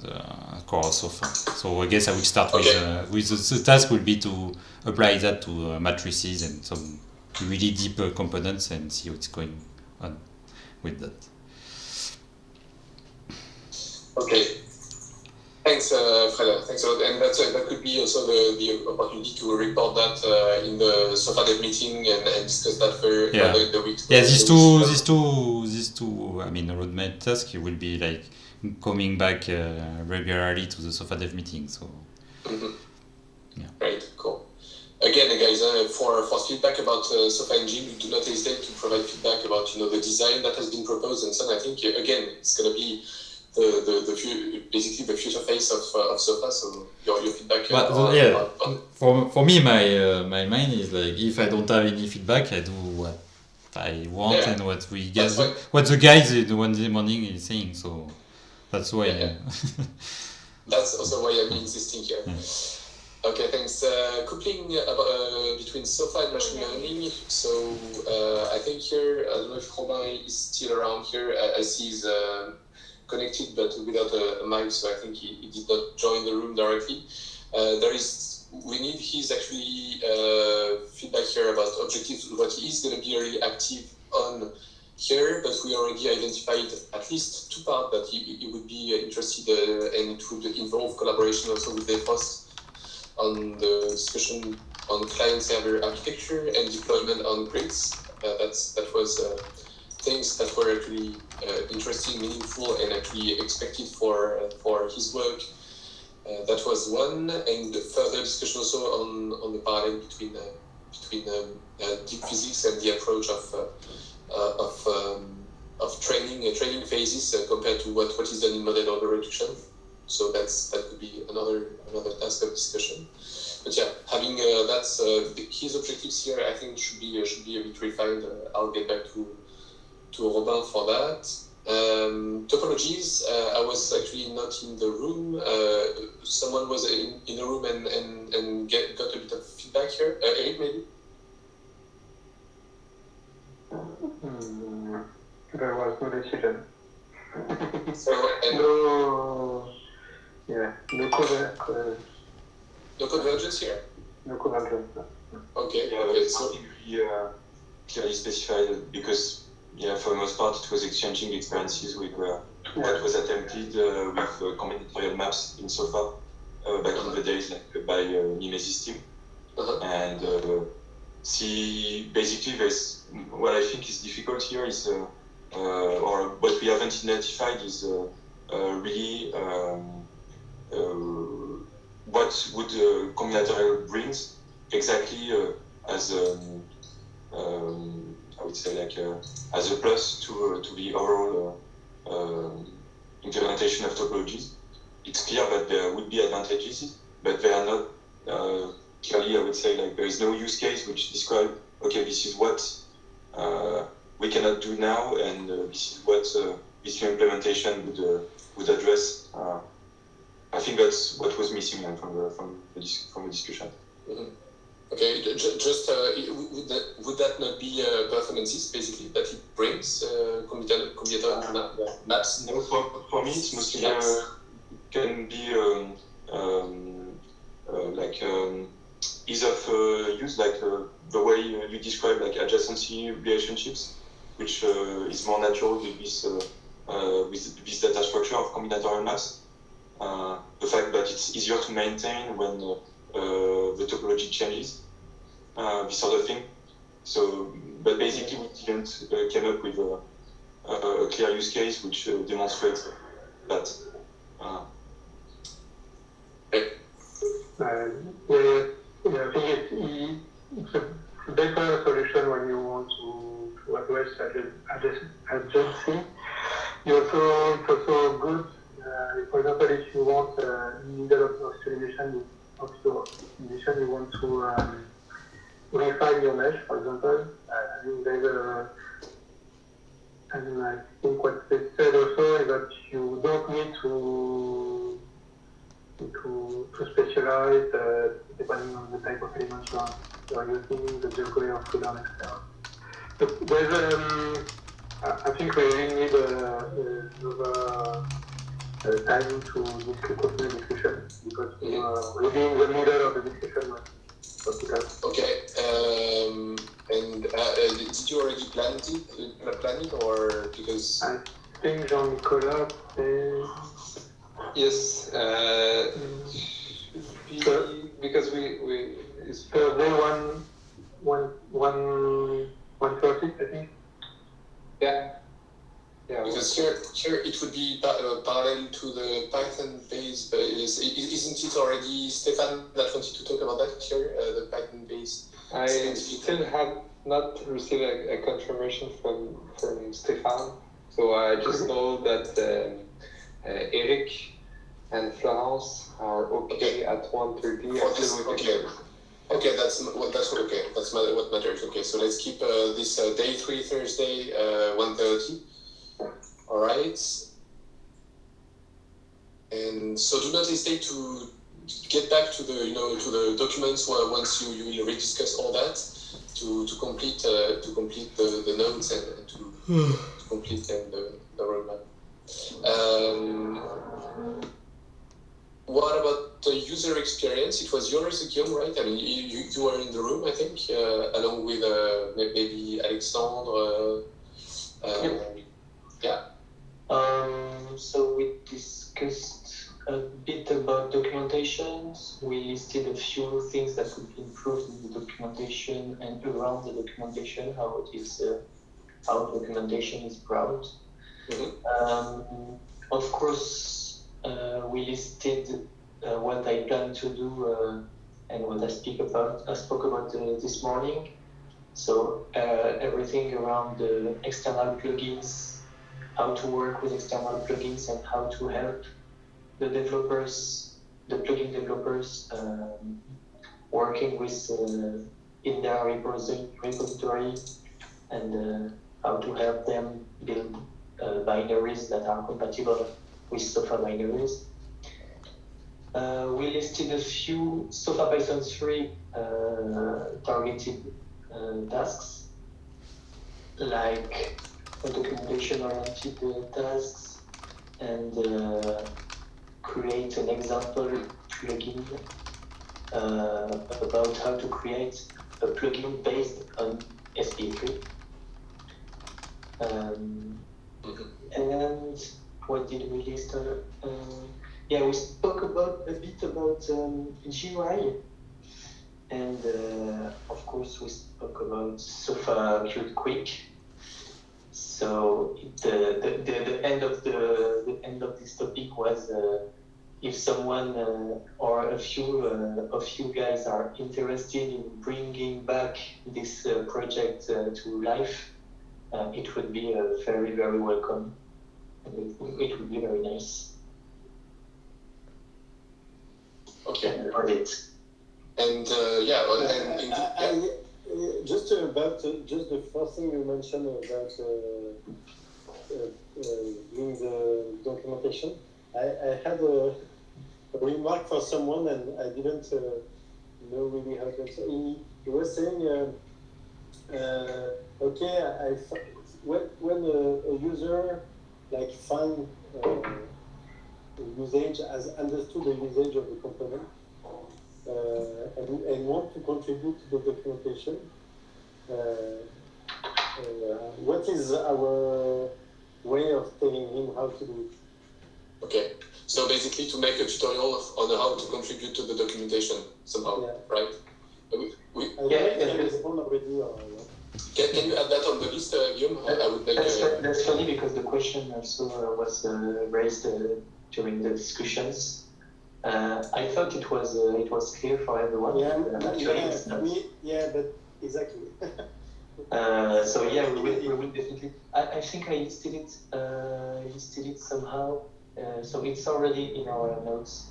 the core software. So I guess I will start with the task will be to apply that to matrices and some really deep components and see what's going on with that. Okay. Thanks, Fred. Thanks a lot. And that could be also the opportunity to report that in the SOFA dev meeting and discuss that for the week. Yeah, these two. I mean, roadmap task will be like coming back regularly to the SOFA dev meeting. So. Mm-hmm. Yeah. Right. Cool. Again, guys, for feedback about SOFA NG, we do not hesitate to provide feedback about the design that has been proposed and so on. I think again, it's going to be basically the future face of SOFA. So your feedback. For me, my mind is like if I don't have any feedback, I do what I want and what we get. What the guys in Wednesday morning is saying. So that's why. That's also why I'm insisting here. Okay, thanks. Coupling between SOFA and machine learning. So I think here, I don't know if Robin is still around here. I see he's connected but without a mic, so I think he did not join the room directly. We need his actually feedback here about objectives, what he is going to be really active on here, but we already identified at least two parts that he would be interested and it would involve collaboration also with DevOps on the discussion on client-server architecture and deployment on grids. That was things that were actually interesting, meaningful, and actually expected for his work. That was one, and further discussion also on the parallel between deep physics and the approach of training phases compared to what is done in model order reduction. So that could be another task of discussion. But yeah, having his objectives here, I think should be a bit refined. I'll get back to Robin for that. Topologies, I was actually not in the room. Someone was in the room and got a bit of feedback here. Eric, maybe? There was no decision. No convergence here? No convergence. Okay. Yeah, okay. Something clearly specified because, for the most part, it was exchanging experiences with what was attempted with combinatorial maps in SOFA back in the days, like by Mimesis team. And basically, there's what I think is difficult here is, or what we haven't identified is really what would combinatorial brings exactly as I would say as a plus to the overall implementation of topologies. It's clear that there would be advantages, but they are not clearly. I would say there is no use case which describe this is what we cannot do now, and this is what this new implementation would address. I think that's what was missing from the discussion. Mm-hmm. Okay, just would that not be performances basically that it brings combinatorial maps? No, for me it's mostly can be ease of use, the way you describe adjacency relationships, which is more natural with this data structure of combinatorial maps. The fact that it's easier to maintain when the topology changes. this sort of thing. So, but basically we didn't came up with a clear use case which demonstrates that. I think it's a better solution when you want to address adjacency. It's also good, for example, if you want in the middle of simulation of your simulation, you want to refine your mesh, for example. I think what they said also is that you don't need to specialize depending on the type of element you are using, the geography of freedom, etc. But there's I think we really need another time to continue the discussion because we are really in the middle of the discussion. Okay. And did you already plan it or because? I think Jean-Nicolas says. Yes. Because we it's Thursday 1:30, I think. Yeah. Because here it would be parallel to the Python base. Isn't it already Stefan that wanted to talk about that here? The Python base. I still have not received a confirmation from Stefan, so I just know that Eric and Florence are okay at 1:30. Okay, that's okay. That's what matters. Okay, so let's keep this day 3 Thursday 1:30. All right. And so do not hesitate to get back to the documents once you will rediscuss all that to complete the notes and to complete the roadmap. What about the user experience? It was yours, Guillaume, right? I mean, you were in the room, I think, along with maybe Alexandre. Yeah. So we discussed a bit about documentations. We listed a few things that could be improved in the documentation and around the documentation, how documentation is brought. Mm-hmm. Of course, we listed what I plan to do and what I spoke about this morning. So everything around the external plugins, how to work with external plugins and how to help the plugin developers working with in their repository and how to help them build binaries that are compatible with SOFA binaries. We listed a few SOFA Python 3 targeted tasks, like documentation-oriented tasks, and create an example plugin about how to create a plugin based on SP3. And what did we list? We spoke a bit about GUI, and of course we spoke about SOFA Qt Quick. So the end of this topic was if someone or a few guys are interested in bringing back this project to life, it would be very, very welcome. It would be very nice. Okay. And just about just the first thing you mentioned about doing the documentation. I had a remark for someone and I didn't know really how to answer. He was saying, when a user like find usage, has understood the usage of the component and want to contribute to the documentation, what is our way of telling him how to do it? Okay, so basically to make a tutorial on how to contribute to the documentation somehow, right? already. Or, Can you add that on the list, Guillaume? I would like. That's funny because the question also was raised during the discussions. I thought it was clear for everyone. But exactly. So yeah, we will definitely. I think I listed it somehow. So it's already in our notes.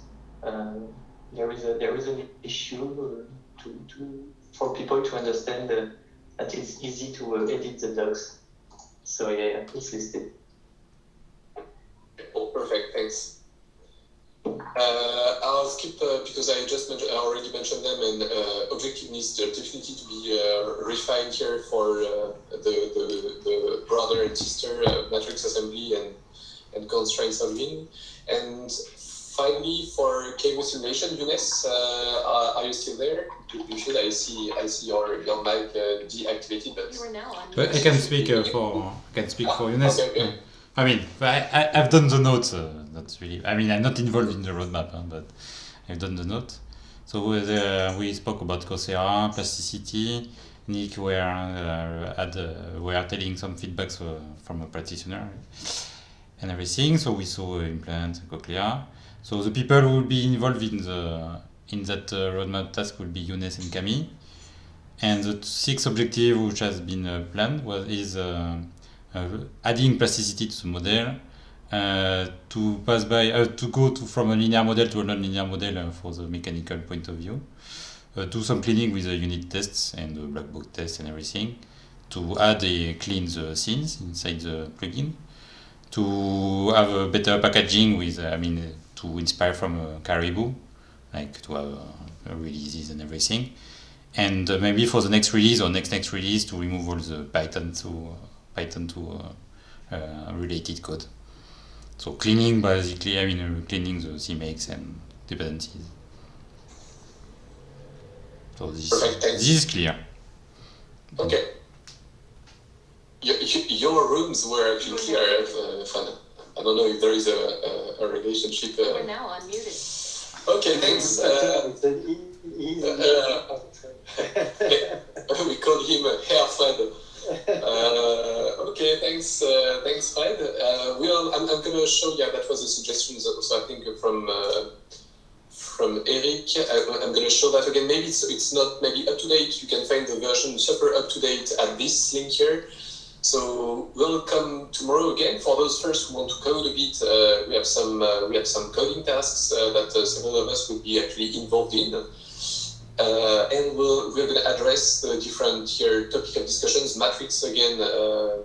There is an issue for people to understand that it's easy to edit the docs. So yeah, it's listed. Oh, perfect. Thanks. I'll skip because I already mentioned them, and objective needs definitely to be refined here for the brother and sister matrix assembly and constraint solving. And finally, for cable simulation, Younes, are you still there? I see your mic deactivated, but You are now on But I can speak for Younes. Okay. I mean, I've done the notes. Not really. I mean, I'm not involved in the roadmap, but I've done the notes. So we spoke about Coursera, plasticity. Nick were telling some feedbacks from a practitioner and everything. So we saw implant, cochlea. So the people who will be involved in that roadmap task will be Younes and Camille. And the 6th objective which has been planned is adding plasticity to the model, to go from a linear model to a non-linear model for the mechanical point of view, do some cleaning with the unit tests and the black box tests and everything, to clean the scenes inside the plugin, to have a better packaging with, to inspire from Caribou, like to have releases and everything, and maybe for the next release or next release to remove all the Python to related code. So cleaning basically, cleaning the CMake and dependencies. So this is clear. Okay. Your rooms were actually clear, Fun. I don't know if there is a relationship. You are now unmuted. Okay, thanks. We call him Hair Fred. Okay, thanks, Fred. I'm going to show. Yeah, that was a suggestion. Also, I think from Eric. I'm going to show that again. Maybe it's not maybe up to date. You can find the version super up to date at this link here. So we'll come tomorrow again. For those first who want to code a bit, we have some coding tasks that several of us will be actually involved in. And we're going to address the different topic of discussions. Matrix again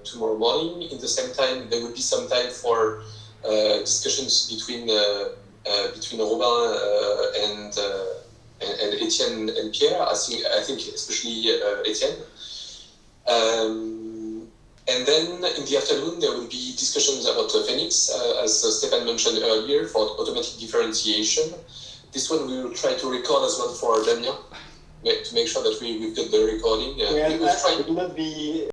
tomorrow morning. In the same time, there will be some time for discussions between Robin and Etienne and Pierre. I think especially Etienne. And then in the afternoon, there will be discussions about Phoenix, as Stefan mentioned earlier, for automatic differentiation. This one we will try to record as well for Damien, to make sure that we've got the recording. I will not be